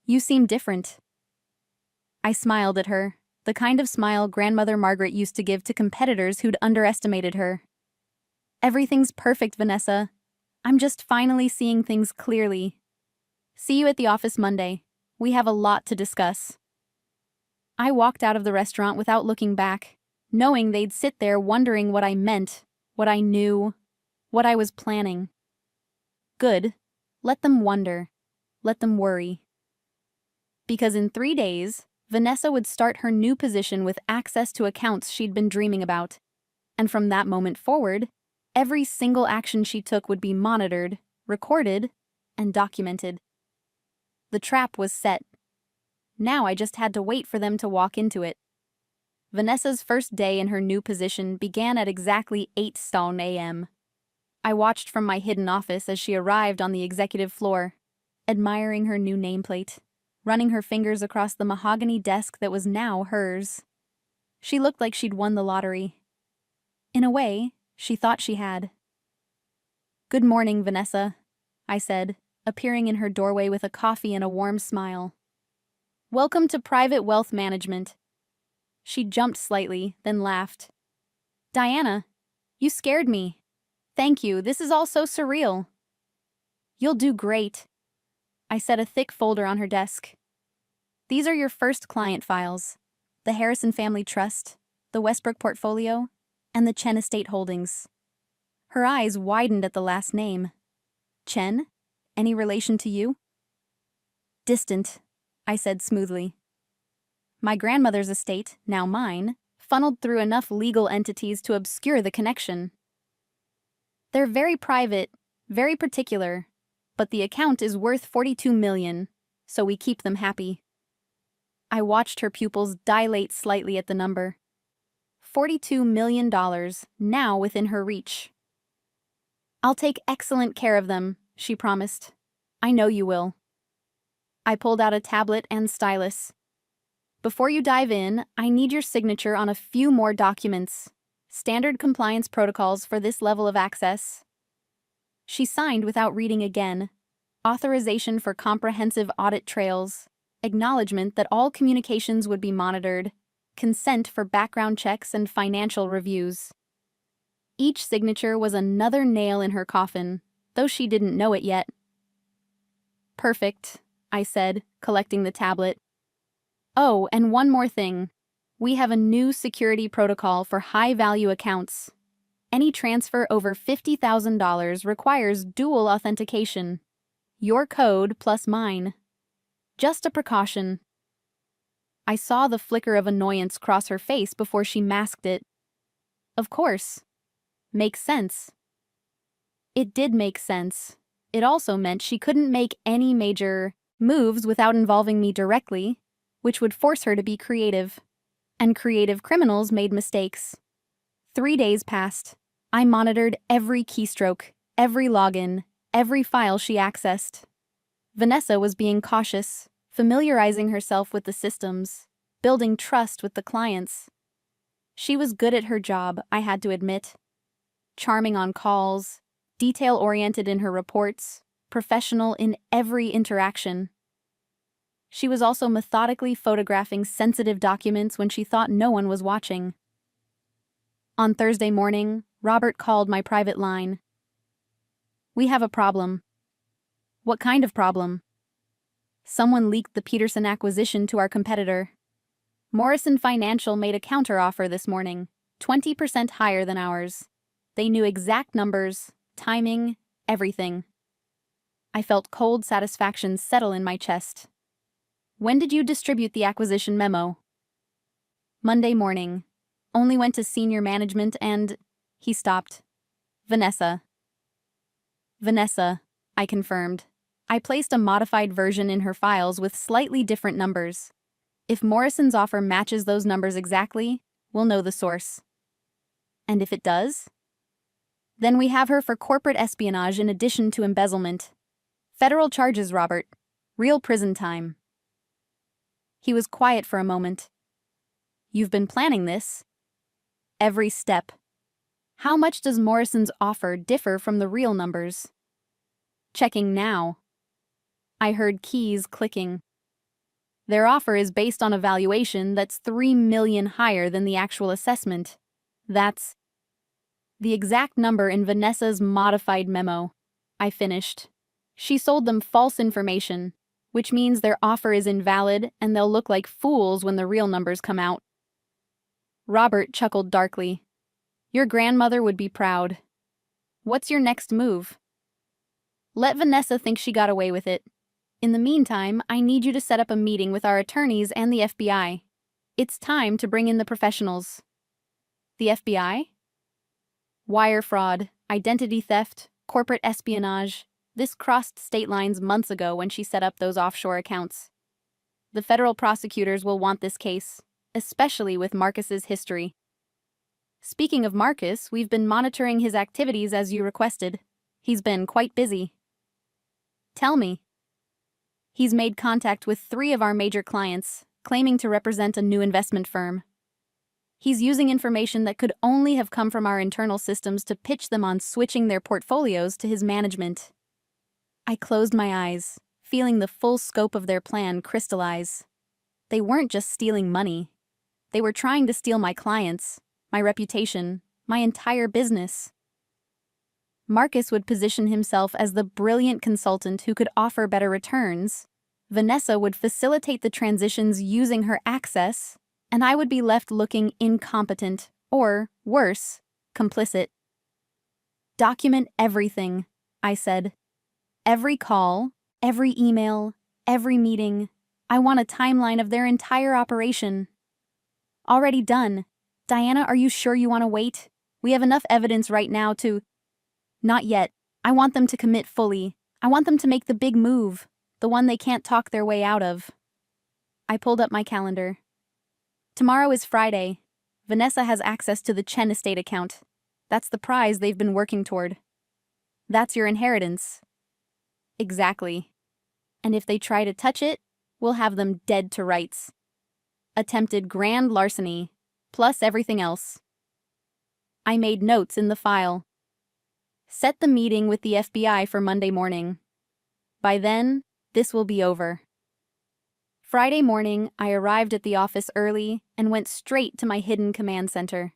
Speaker 1: You seem different." I smiled at her, the kind of smile Grandmother Margaret used to give to competitors who'd underestimated her. "Everything's perfect, Vanessa. I'm just finally seeing things clearly. See you at the office Monday. We have a lot to discuss." I walked out of the restaurant without looking back, knowing they'd sit there wondering what I meant, what I knew, what I was planning. Good. Let them wonder. Let them worry. Because in 3 days, Vanessa would start her new position with access to accounts she'd been dreaming about. And from that moment forward, every single action she took would be monitored, recorded, and documented. The trap was set. Now I just had to wait for them to walk into it. Vanessa's first day in her new position began at exactly 8 a.m. I watched from my hidden office as she arrived on the executive floor, admiring her new nameplate, running her fingers across the mahogany desk that was now hers. She looked like she'd won the lottery. In a way, she thought she had. "Good morning, Vanessa," I said, appearing in her doorway with a coffee and a warm smile. "Welcome to Private Wealth Management." She jumped slightly, then laughed. "Diana, you scared me. Thank you, this is all so surreal." "You'll do great." I set a thick folder on her desk. "These are your first client files. The Harrison Family Trust, the Westbrook Portfolio, and the Chen Estate Holdings." Her eyes widened at the last name. "Chen? Any relation to you?" "Distant," I said smoothly. My grandmother's estate, now mine, funneled through enough legal entities to obscure the connection. "They're very private, very particular, but the account is worth $42 million, so we keep them happy." I watched her pupils dilate slightly at the number. $42 million, now within her reach. "I'll take excellent care of them," she promised. "I know you will." I pulled out a tablet and stylus. "Before you dive in, I need your signature on a few more documents. Standard compliance protocols for this level of access." She signed without reading again. Authorization for comprehensive audit trails, acknowledgement that all communications would be monitored, consent for background checks and financial reviews. Each signature was another nail in her coffin, though she didn't know it yet. "Perfect," I said, collecting the tablet. "Oh, and one more thing. We have a new security protocol for high-value accounts. Any transfer over $50,000 requires dual authentication. Your code plus mine. Just a precaution." I saw the flicker of annoyance cross her face before she masked it. "Of course. Makes sense." It did make sense. It also meant she couldn't make any major moves without involving me directly, which would force her to be creative. And creative criminals made mistakes. 3 days passed. I monitored every keystroke, every login, every file she accessed. Vanessa was being cautious, familiarizing herself with the systems, building trust with the clients. She was good at her job, I had to admit. Charming on calls, detail-oriented in her reports, professional in every interaction. She was also methodically photographing sensitive documents when she thought no one was watching. On Thursday morning, Robert called my private line. "We have a problem." "What kind of problem?" "Someone leaked the Peterson acquisition to our competitor. Morrison Financial made a counteroffer this morning, 20% higher than ours. They knew exact numbers, timing, everything." I felt cold satisfaction settle in my chest. "When did you distribute the acquisition memo?" "Monday morning. Only went to senior management and..." He stopped. "Vanessa." "Vanessa," I confirmed. I placed a modified version in her files with slightly different numbers. If Morrison's offer matches those numbers exactly, we'll know the source. And if it does? Then we have her for corporate espionage in addition to embezzlement. Federal charges, Robert. Real prison time. He was quiet for a moment. "You've been planning this?" "Every step." "How much does Morrison's offer differ from the real numbers?" "Checking now." I heard keys clicking. "Their offer is based on a valuation that's $3 million higher than the actual assessment. That's..." "The exact number in Vanessa's modified memo," I finished. "She sold them false information, which means their offer is invalid and they'll look like fools when the real numbers come out." Robert chuckled darkly. "Your grandmother would be proud. What's your next move?" "Let Vanessa think she got away with it. In the meantime, I need you to set up a meeting with our attorneys and the FBI. It's time to bring in the professionals. The FBI? Wire fraud, identity theft, corporate espionage. This crossed state lines months ago when she set up those offshore accounts. The federal prosecutors will want this case, especially with Marcus's history. Speaking of Marcus, we've been monitoring his activities as you requested. He's been quite busy. Tell me. He's made contact with 3 of our major clients, claiming to represent a new investment firm. He's using information that could only have come from our internal systems to pitch them on switching their portfolios to his management. I closed my eyes, feeling the full scope of their plan crystallize. They weren't just stealing money. They were trying to steal my clients, my reputation, my entire business. Marcus would position himself as the brilliant consultant who could offer better returns. Vanessa would facilitate the transitions using her access, and I would be left looking incompetent, or, worse, complicit. Document everything, I said. Every call, every email, every meeting. I want a timeline of their entire operation. Already done. Diana, are you sure you want to wait? We have enough evidence right now to... Not yet. I want them to commit fully. I want them to make the big move, the one they can't talk their way out of. I pulled up my calendar. Tomorrow is Friday. Vanessa has access to the Chen estate account. That's the prize they've been working toward. That's your inheritance. Exactly. And if they try to touch it, we'll have them dead to rights. Attempted grand larceny, plus everything else. I made notes in the file. Set the meeting with the FBI for Monday morning. By then, this will be over. Friday morning, I arrived at the office early and went straight to my hidden command center.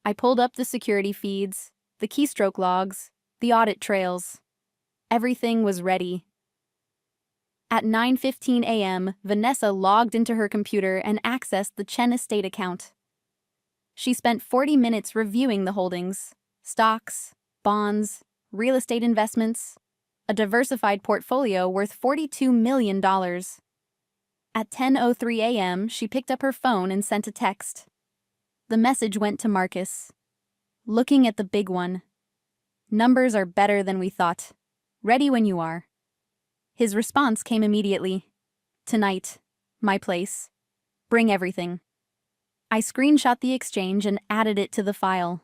Speaker 1: I pulled up the security feeds, the keystroke logs, the audit trails. Everything was ready. At 9:15 a.m., Vanessa logged into her computer and accessed the Chen estate account. She spent 40 minutes reviewing the holdings, stocks, bonds, real estate investments, a diversified portfolio worth $42 million. At 10:03 a.m., she picked up her phone and sent a text. The message went to Marcus. Looking at the big one. Numbers are better than we thought. Ready when you are. His response came immediately. Tonight. My place. Bring everything. I screenshot the exchange and added it to the file.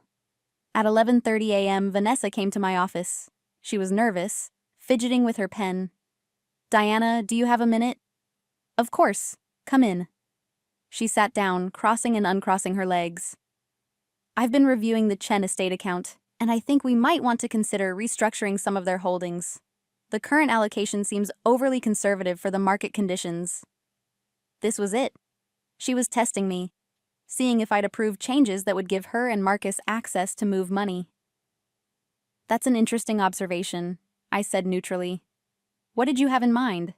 Speaker 1: At 11:30 a.m., Vanessa came to my office. She was nervous, fidgeting with her pen. Diana, do you have a minute? Of course. Come in. She sat down, crossing and uncrossing her legs. I've been reviewing the Chen estate account, and I think we might want to consider restructuring some of their holdings. The current allocation seems overly conservative for the market conditions. This was it. She was testing me, seeing if I'd approve changes that would give her and Marcus access to move money. That's an interesting observation, I said neutrally. What did you have in mind?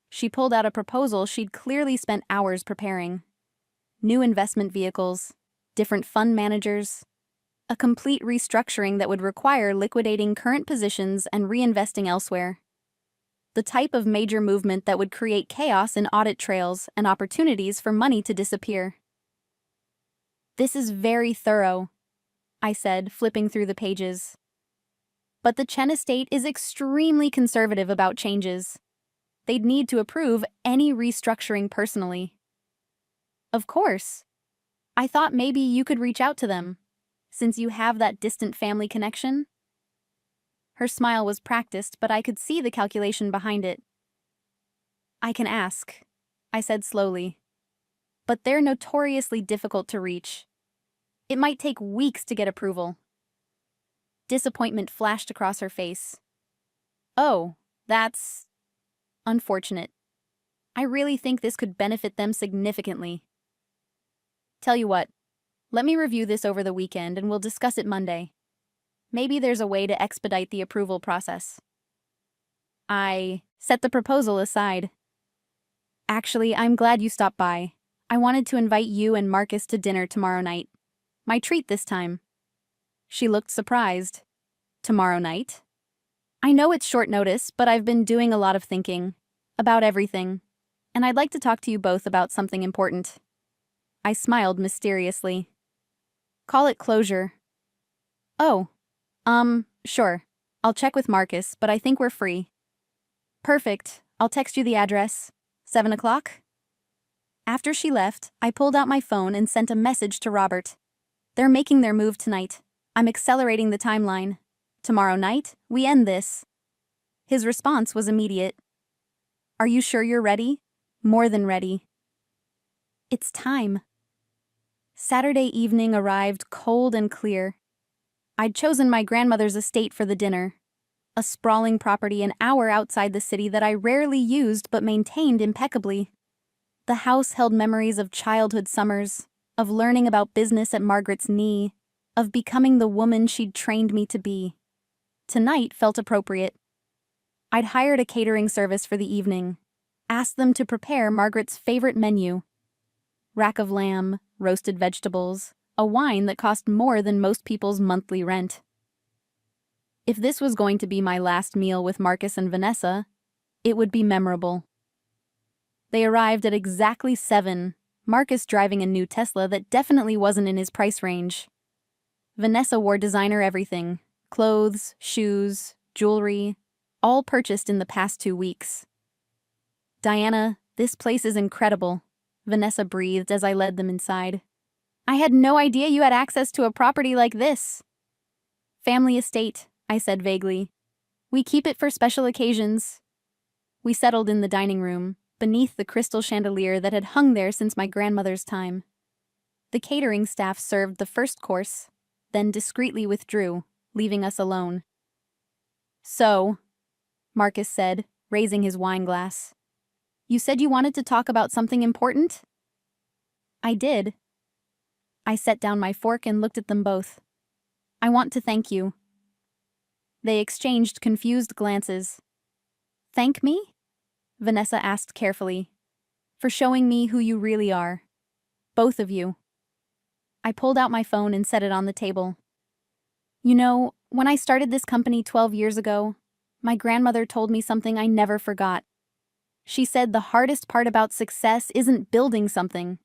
Speaker 1: She pulled out a proposal she'd clearly spent hours preparing. New investment vehicles, different fund managers, a complete restructuring that would require liquidating current positions and reinvesting elsewhere. The type of major movement that would create chaos in audit trails and opportunities for money to disappear. This is very thorough, I said, flipping through the pages. But the Chen estate is extremely conservative about changes. They'd need to approve any restructuring personally. Of course. I thought maybe you could reach out to them, since you have that distant family connection. Her smile was practiced, but I could see the calculation behind it. I can ask, I said slowly. But they're notoriously difficult to reach. It might take weeks to get approval. Disappointment flashed across her face. Oh, that's unfortunate. I really think this could benefit them significantly. Tell you what, let me review this over the weekend and we'll discuss it Monday. Maybe there's a way to expedite the approval process. I set the proposal aside. Actually, I'm glad you stopped by. I wanted to invite you and Marcus to dinner tomorrow night. My treat this time. She looked surprised. Tomorrow night? I know it's short notice, but I've been doing a lot of thinking. About everything. And I'd like to talk to you both about something important. I smiled mysteriously. Call it closure. Oh. Sure. I'll check with Marcus, but I think we're free. Perfect. I'll text you the address. 7 o'clock? After she left, I pulled out my phone and sent a message to Robert. They're making their move tonight. I'm accelerating the timeline. Tomorrow night, we end this. His response was immediate. Are you sure you're ready? More than ready. It's time. Saturday evening arrived cold and clear. I'd chosen my grandmother's estate for the dinner. A sprawling property an hour outside the city that I rarely used but maintained impeccably. The house held memories of childhood summers, of learning about business at Margaret's knee, of becoming the woman she'd trained me to be. Tonight felt appropriate. I'd hired a catering service for the evening, asked them to prepare Margaret's favorite menu. Rack of lamb, roasted vegetables, a wine that cost more than most people's monthly rent. If this was going to be my last meal with Marcus and Vanessa, it would be memorable. They arrived at exactly 7, Marcus driving a new Tesla that definitely wasn't in his price range. Vanessa wore designer everything, clothes, shoes, jewelry, all purchased in the past 2 weeks. Diana, this place is incredible, Vanessa breathed as I led them inside. I had no idea you had access to a property like this. Family estate, I said vaguely. We keep it for special occasions. We settled in the dining room, beneath the crystal chandelier that had hung there since my grandmother's time. The catering staff served the first course, then discreetly withdrew, leaving us alone. So, Marcus said, raising his wine glass. You said you wanted to talk about something important? I did. I set down my fork and looked at them both. I want to thank you. They exchanged confused glances. Thank me? Vanessa asked carefully. For showing me who you really are. Both of you. I pulled out my phone and set it on the table. You know, when I started this company 12 years ago, my grandmother told me something I never forgot. She said the hardest part about success isn't building something.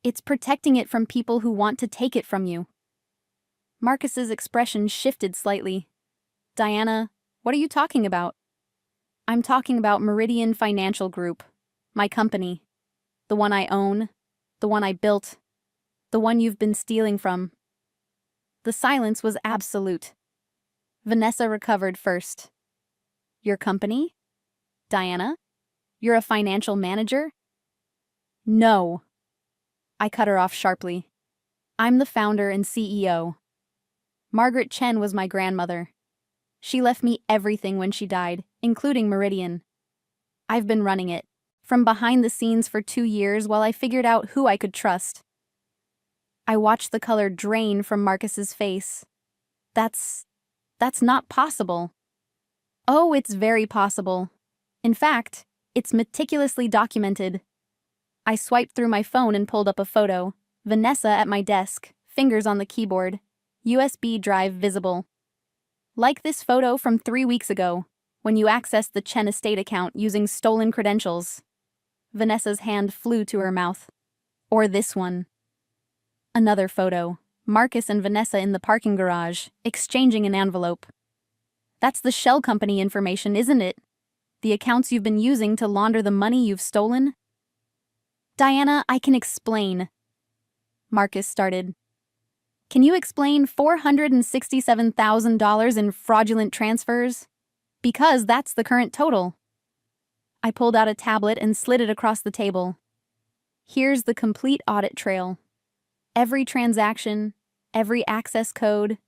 Speaker 1: It's protecting it from people who want to take it from you. Marcus's expression shifted slightly. Diana, what are you talking about? I'm talking about Meridian Financial Group, my company. The one I own, the one I built, the one you've been stealing from. The silence was absolute. Vanessa recovered first. Your company? Diana? You're a financial manager? No. I cut her off sharply. I'm the founder and CEO. Margaret Chen was my grandmother. She left me everything when she died, including Meridian. I've been running it, from behind the scenes for 2 years while I figured out who I could trust. I watched the color drain from Marcus's face. That's not possible. Oh, it's very possible. In fact, it's meticulously documented. I swiped through my phone and pulled up a photo. Vanessa at my desk, fingers on the keyboard. USB drive visible. Like this photo from 3 weeks ago, when you accessed the Chen estate account using stolen credentials. Vanessa's hand flew to her mouth. Or this one. Another photo. Marcus and Vanessa in the parking garage, exchanging an envelope. That's the shell company information, isn't it? The accounts you've been using to launder the money you've stolen? Diana, I can explain. Marcus started. Can you explain $467,000 in fraudulent transfers? Because that's the current total. I pulled out a tablet and slid it across the table. Here's the complete audit trail. Every transaction, every access code,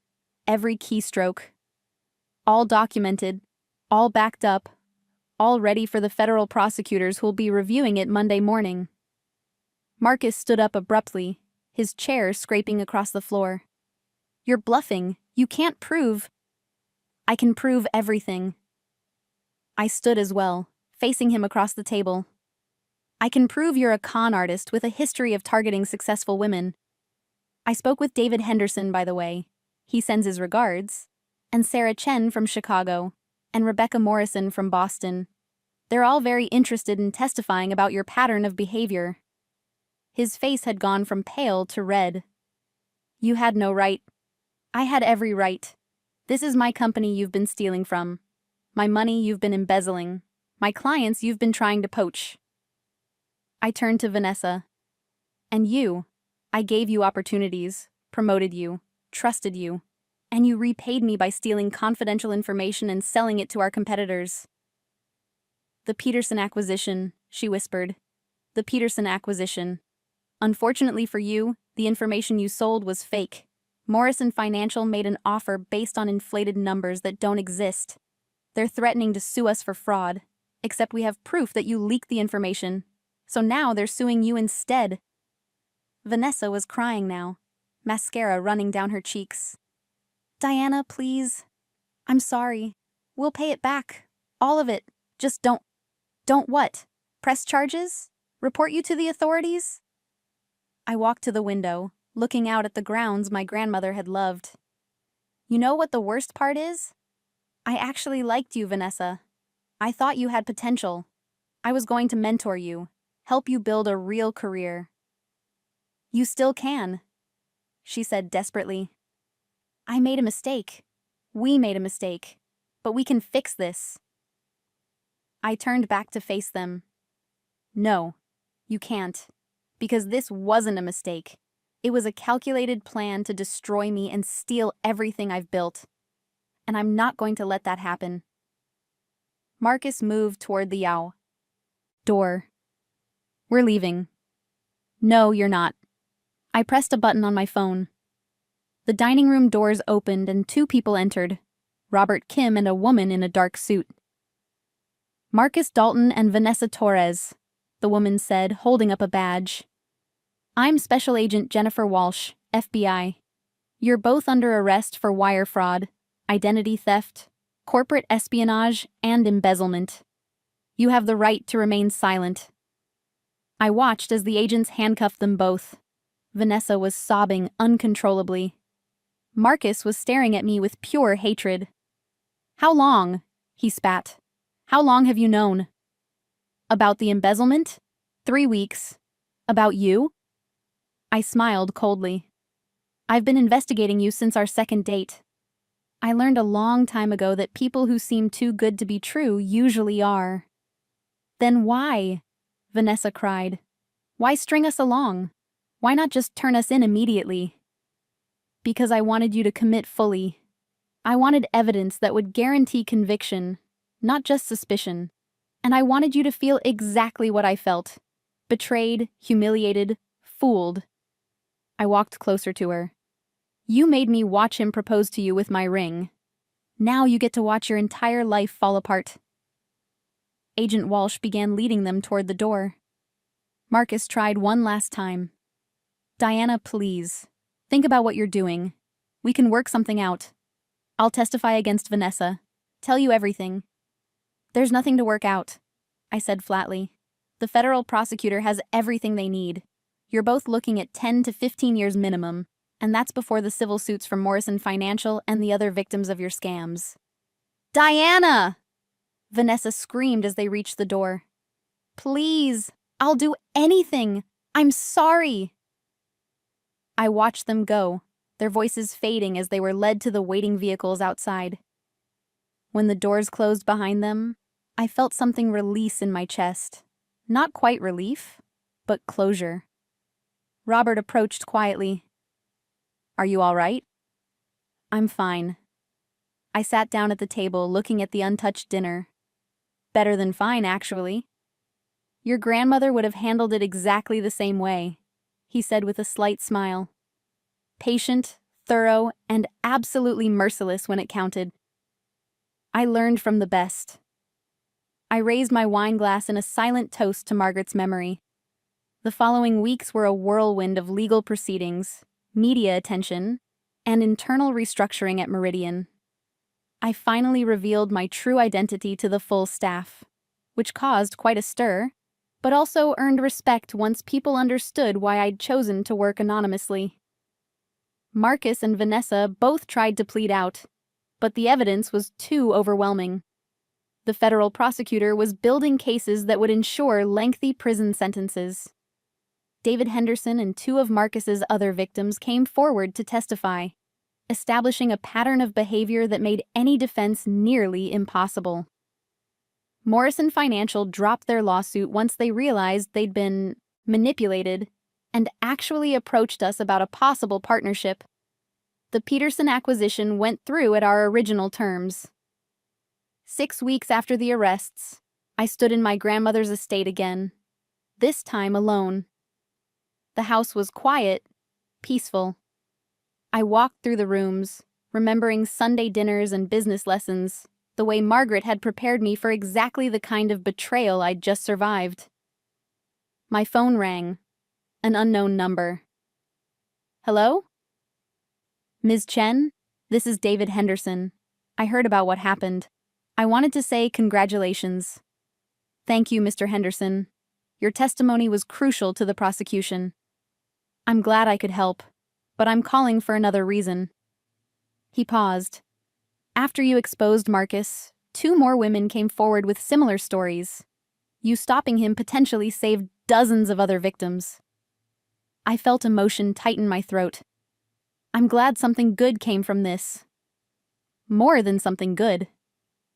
Speaker 1: every keystroke. All documented, all backed up, all ready for the federal prosecutors who'll be reviewing it Monday morning. Marcus stood up abruptly, his chair scraping across the floor. You're bluffing. You can't prove. I can prove everything. I stood as well, facing him across the table. I can prove you're a con artist with a history of targeting successful women. I spoke with David Henderson, by the way. He sends his regards. And Sarah Chen from Chicago. and Rebecca Morrison from Boston. They're all very interested in testifying about your pattern of behavior." His face had gone from pale to red. "You had no right." "I had every right. This is my company you've been stealing from. My money you've been embezzling. My clients you've been trying to poach." I turned to Vanessa. "And you? I gave you opportunities, promoted you, trusted you, and you repaid me by stealing confidential information and selling it to our competitors." "The Peterson acquisition," she whispered. "The Peterson acquisition. Unfortunately for you, the information you sold was fake. Morrison Financial made an offer based on inflated numbers that don't exist. They're threatening to sue us for fraud, except we have proof that you leaked the information. So now they're suing you instead." Vanessa was crying now, mascara running down her cheeks. "Diana, please. I'm sorry. We'll pay it back. All of it. Just don't what? Press charges? Report you to the authorities?" I walked to the window, looking out at the grounds my grandmother had loved. "You know what the worst part is? I actually liked you, Vanessa. I thought you had potential. I was going to mentor you, help you build a real career." "You still can," she said desperately. "I made a mistake. We made a mistake. But we can fix this." I turned back to face them. "No, you can't. Because this wasn't a mistake. It was a calculated plan to destroy me and steal everything I've built. And I'm not going to let that happen." Marcus moved toward the yaw. "Door. We're leaving." "No, you're not." I pressed a button on my phone. The dining room doors opened and two people entered, Robert Kim and a woman in a dark suit. "Marcus Dalton and Vanessa Torres," the woman said, holding up a badge. "I'm Special Agent Jennifer Walsh, FBI. You're both under arrest for wire fraud, identity theft, corporate espionage, and embezzlement. You have the right to remain silent." I watched as the agents handcuffed them both. Vanessa was sobbing uncontrollably. Marcus was staring at me with pure hatred. "How long?" he spat. "How long have you known?" "About the embezzlement? 3 weeks. About you?" I smiled coldly. "I've been investigating you since our second date. I learned a long time ago that people who seem too good to be true usually are." "Then why?" Vanessa cried. "Why string us along? Why not just turn us in immediately?" "Because I wanted you to commit fully. I wanted evidence that would guarantee conviction, not just suspicion. And I wanted you to feel exactly what I felt. Betrayed, humiliated, fooled." I walked closer to her. "You made me watch him propose to you with my ring. Now you get to watch your entire life fall apart." Agent Walsh began leading them toward the door. Marcus tried one last time. "Diana, please. Think about what you're doing. We can work something out. I'll testify against Vanessa. Tell you everything." "There's nothing to work out," I said flatly. "The federal prosecutor has everything they need. You're both looking at 10 to 15 years minimum, and that's before the civil suits from Morrison Financial and the other victims of your scams." "Diana!" Vanessa screamed as they reached the door. "Please, I'll do anything. I'm sorry." I watched them go, their voices fading as they were led to the waiting vehicles outside. When the doors closed behind them, I felt something release in my chest. Not quite relief, but closure. Robert approached quietly. "Are you all right?" "I'm fine." I sat down at the table, looking at the untouched dinner. "Better than fine, actually." "Your grandmother would have handled it exactly the same way," he said with a slight smile. "Patient, thorough, and absolutely merciless when it counted. I learned from the best." I raised my wine glass in a silent toast to Margaret's memory. The following weeks were a whirlwind of legal proceedings, media attention, and internal restructuring at Meridian. I finally revealed my true identity to the full staff, which caused quite a stir, but also earned respect once people understood why I'd chosen to work anonymously. Marcus and Vanessa both tried to plead out, but the evidence was too overwhelming. The federal prosecutor was building cases that would ensure lengthy prison sentences. David Henderson and two of Marcus's other victims came forward to testify, establishing a pattern of behavior that made any defense nearly impossible. Morrison Financial dropped their lawsuit once they realized they'd been manipulated and actually approached us about a possible partnership. The Peterson acquisition went through at our original terms. 6 weeks after the arrests, I stood in my grandmother's estate again, this time alone. The house was quiet, peaceful. I walked through the rooms, remembering Sunday dinners and business lessons, the way Margaret had prepared me for exactly the kind of betrayal I'd just survived. My phone rang. An unknown number. Hello? Ms. Chen, this is David Henderson. I heard about what happened. I wanted to say congratulations. Thank you, Mr. Henderson. Your testimony was crucial to the prosecution. I'm glad I could help, but I'm calling for another reason. He paused. After you exposed Marcus, 2 more women came forward with similar stories. You stopping him potentially saved dozens of other victims. I felt emotion tighten my throat. I'm glad something good came from this. More than something good.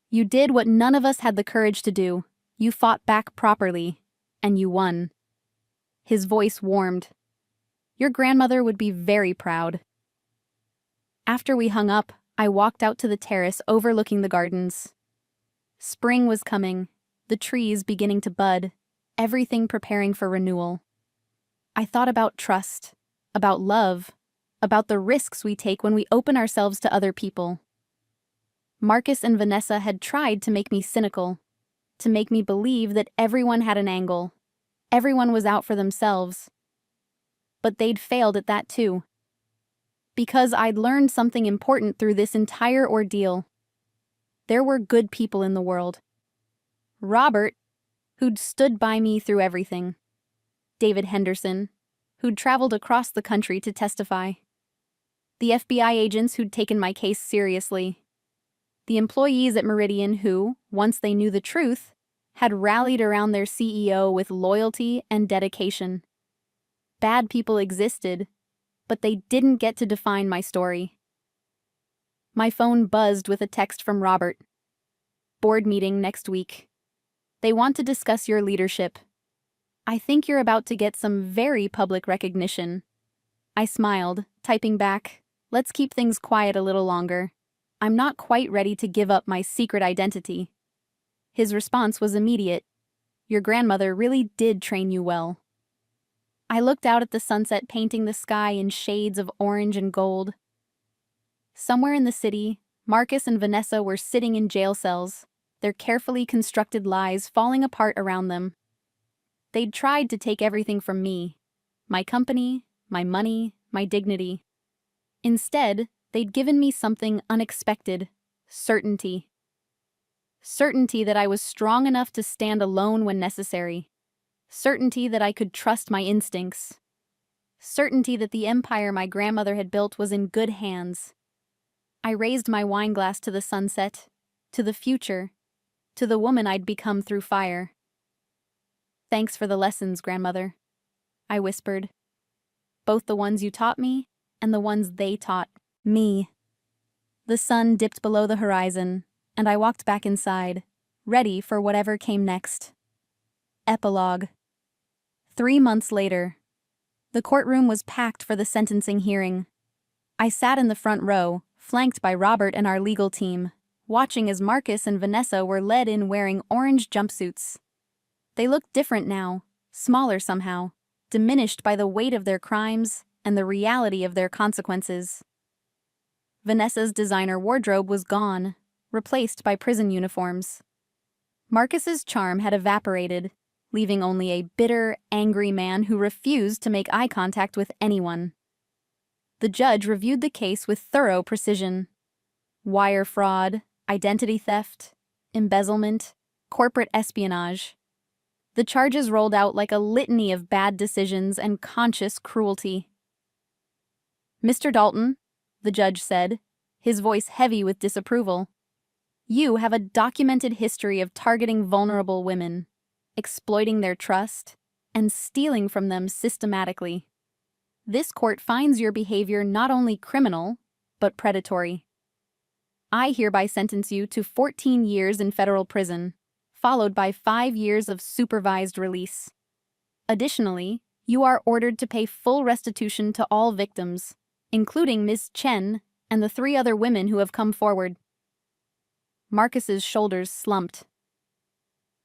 Speaker 1: You did what none of us had the courage to do. You fought back properly, and you won. His voice warmed. Your grandmother would be very proud. After we hung up, I walked out to the terrace overlooking the gardens. Spring was coming, the trees beginning to bud, everything preparing for renewal. I thought about trust, about love, about the risks we take when we open ourselves to other people. Marcus and Vanessa had tried to make me cynical, to make me believe that everyone had an angle, everyone was out for themselves. But they'd failed at that too. Because I'd learned something important through this entire ordeal. There were good people in the world. Robert, who'd stood by me through everything. David Henderson, who'd traveled across the country to testify. The FBI agents who'd taken my case seriously. The employees at Meridian who, once they knew the truth, had rallied around their CEO with loyalty and dedication. Bad people existed, but they didn't get to define my story. My phone buzzed with a text from Robert. Board meeting next week. They want to discuss your leadership. I think you're about to get some very public recognition. I smiled, typing back, let's keep things quiet a little longer. I'm not quite ready to give up my secret identity. His response was immediate. Your grandmother really did train you well. I looked out at the sunset painting the sky in shades of orange and gold. Somewhere in the city, Marcus and Vanessa were sitting in jail cells, their carefully constructed lives falling apart around them. They'd tried to take everything from me, my company, my money, my dignity. Instead, they'd given me something unexpected, certainty. Certainty that I was strong enough to stand alone when necessary. Certainty that I could trust my instincts. Certainty that the empire my grandmother had built was in good hands. I raised my wine glass to the sunset, to the future, to the woman I'd become through fire. Thanks for the lessons, grandmother, I whispered. Both the ones you taught me and the ones they taught me. The sun dipped below the horizon, and I walked back inside, ready for whatever came next. Epilogue. 3 months later. The courtroom was packed for the sentencing hearing. I sat in the front row, flanked by Robert and our legal team, watching as Marcus and Vanessa were led in wearing orange jumpsuits. They looked different now, smaller somehow, diminished by the weight of their crimes and the reality of their consequences. Vanessa's designer wardrobe was gone, replaced by prison uniforms. Marcus's charm had evaporated, leaving only a bitter, angry man who refused to make eye contact with anyone. The judge reviewed the case with thorough precision. Wire fraud, identity theft, embezzlement, corporate espionage. The charges rolled out like a litany of bad decisions and conscious cruelty. Mr. Dalton, the judge said, his voice heavy with disapproval. You have a documented history of targeting vulnerable women, exploiting their trust, and stealing from them systematically. This court finds your behavior not only criminal, but predatory. I hereby sentence you to 14 years in federal prison, followed by 5 years of supervised release. Additionally, you are ordered to pay full restitution to all victims, including Ms. Chen and the 3 other women who have come forward. Marcus's shoulders slumped.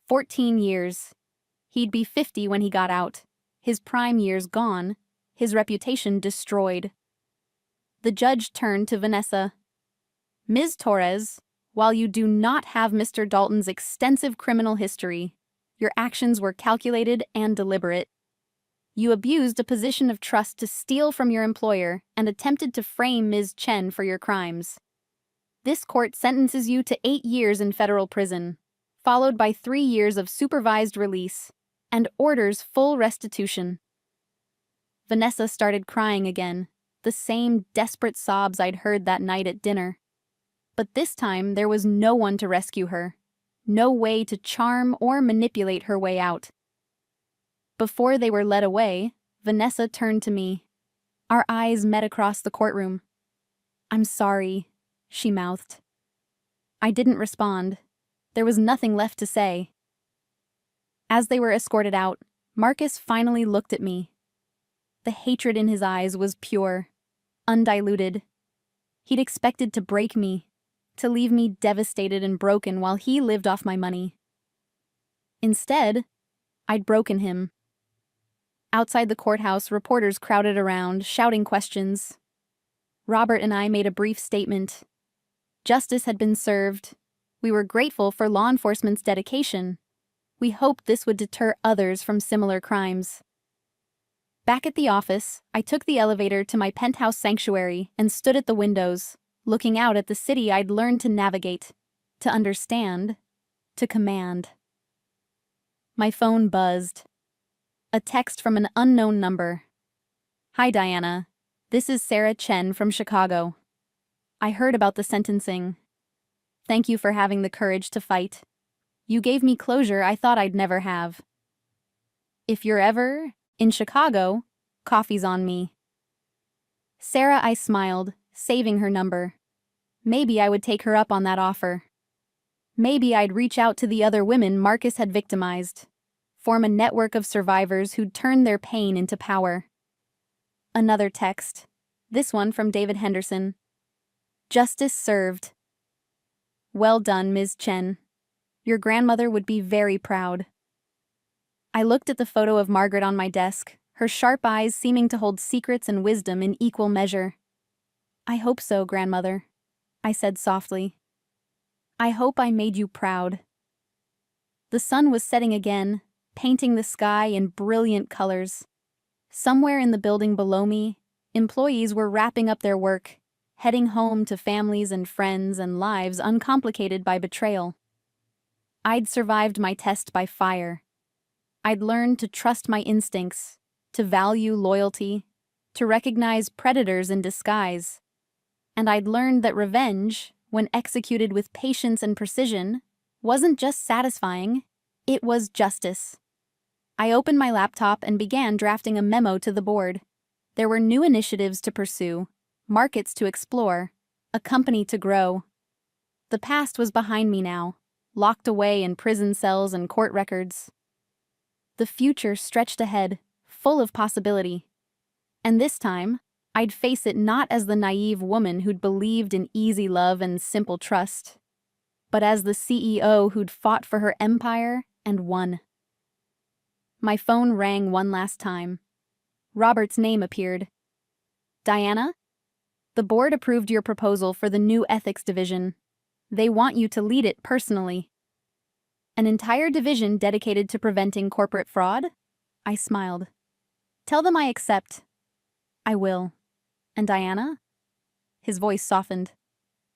Speaker 1: 14 years. He'd be 50 when he got out, his prime years gone, his reputation destroyed. The judge turned to Vanessa. Ms. Torres, while you do not have Mr. Dalton's extensive criminal history, your actions were calculated and deliberate. You abused a position of trust to steal from your employer and attempted to frame Ms. Chen for your crimes. This court sentences you to 8 years in federal prison, followed by 3 years of supervised release, and orders full restitution. Vanessa started crying again, the same desperate sobs I'd heard that night at dinner. But this time there was no one to rescue her, no way to charm or manipulate her way out. Before they were led away, Vanessa turned to me. Our eyes met across the courtroom. "I'm sorry," she mouthed. I didn't respond. There was nothing left to say. As they were escorted out, Marcus finally looked at me. The hatred in his eyes was pure, undiluted. He'd expected to break me, to leave me devastated and broken while he lived off my money. Instead, I'd broken him. Outside the courthouse, reporters crowded around, shouting questions. Robert and I made a brief statement. Justice had been served. We were grateful for law enforcement's dedication. We hoped this would deter others from similar crimes. Back at the office, I took the elevator to my penthouse sanctuary and stood at the windows, looking out at the city I'd learned to navigate, to understand, to command. My phone buzzed. A text from an unknown number. "Hi, Diana. This is Sarah Chen from Chicago. I heard about the sentencing. Thank you for having the courage to fight. You gave me closure I thought I'd never have. If you're ever in Chicago, coffee's on me." Sarah, I smiled, saving her number. Maybe I would take her up on that offer. Maybe I'd reach out to the other women Marcus had victimized, form a network of survivors who'd turn their pain into power. Another text, this one from David Henderson. "Justice served. Well done, Ms. Chen. Your grandmother would be very proud." I looked at the photo of Margaret on my desk, her sharp eyes seeming to hold secrets and wisdom in equal measure. "I hope so, grandmother," I said softly. "I hope I made you proud." The sun was setting again, painting the sky in brilliant colors. Somewhere in the building below me, employees were wrapping up their work, heading home to families and friends and lives uncomplicated by betrayal. I'd survived my test by fire. I'd learned to trust my instincts, to value loyalty, to recognize predators in disguise. And I'd learned that revenge, when executed with patience and precision, wasn't just satisfying, it was justice. I opened my laptop and began drafting a memo to the board. There were new initiatives to pursue, markets to explore, a company to grow. The past was behind me now, locked away in prison cells and court records. The future stretched ahead, full of possibility. And this time, I'd face it not as the naive woman who'd believed in easy love and simple trust, but as the CEO who'd fought for her empire and won. My phone rang one last time. Robert's name appeared. "Diana? The board approved your proposal for the new ethics division. They want you to lead it personally." "An entire division dedicated to preventing corporate fraud?" I smiled. "Tell them I accept." "I will. And Diana?" His voice softened.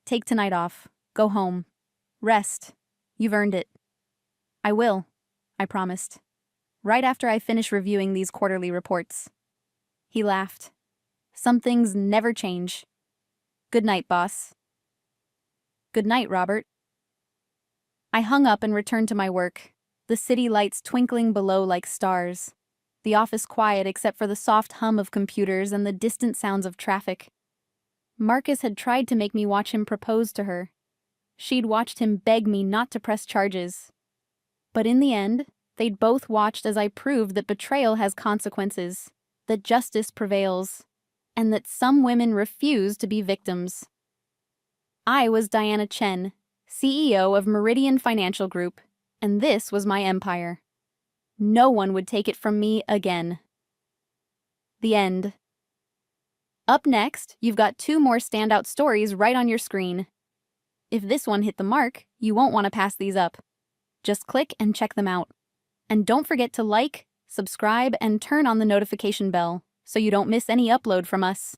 Speaker 1: "Take tonight off. Go home. Rest. You've earned it." "I will," I promised. "Right after I finish reviewing these quarterly reports." He laughed. "Some things never change. Good night, boss." "Good night, Robert." I hung up and returned to my work, the city lights twinkling below like stars, the office quiet except for the soft hum of computers and the distant sounds of traffic. Marcus had tried to make me watch him propose to her. She'd watched him beg me not to press charges. But in the end, they'd both watched as I proved that betrayal has consequences, that justice prevails, and that some women refuse to be victims. I was Diana Chen, CEO of Meridian Financial Group, and this was my empire. No one would take it from me again. The end. Up next, you've got 2 more standout stories right on your screen. If this one hit the mark, you won't want to pass these up. Just click and check them out. And don't forget to like, subscribe, and turn on the notification bell so you don't miss any upload from us.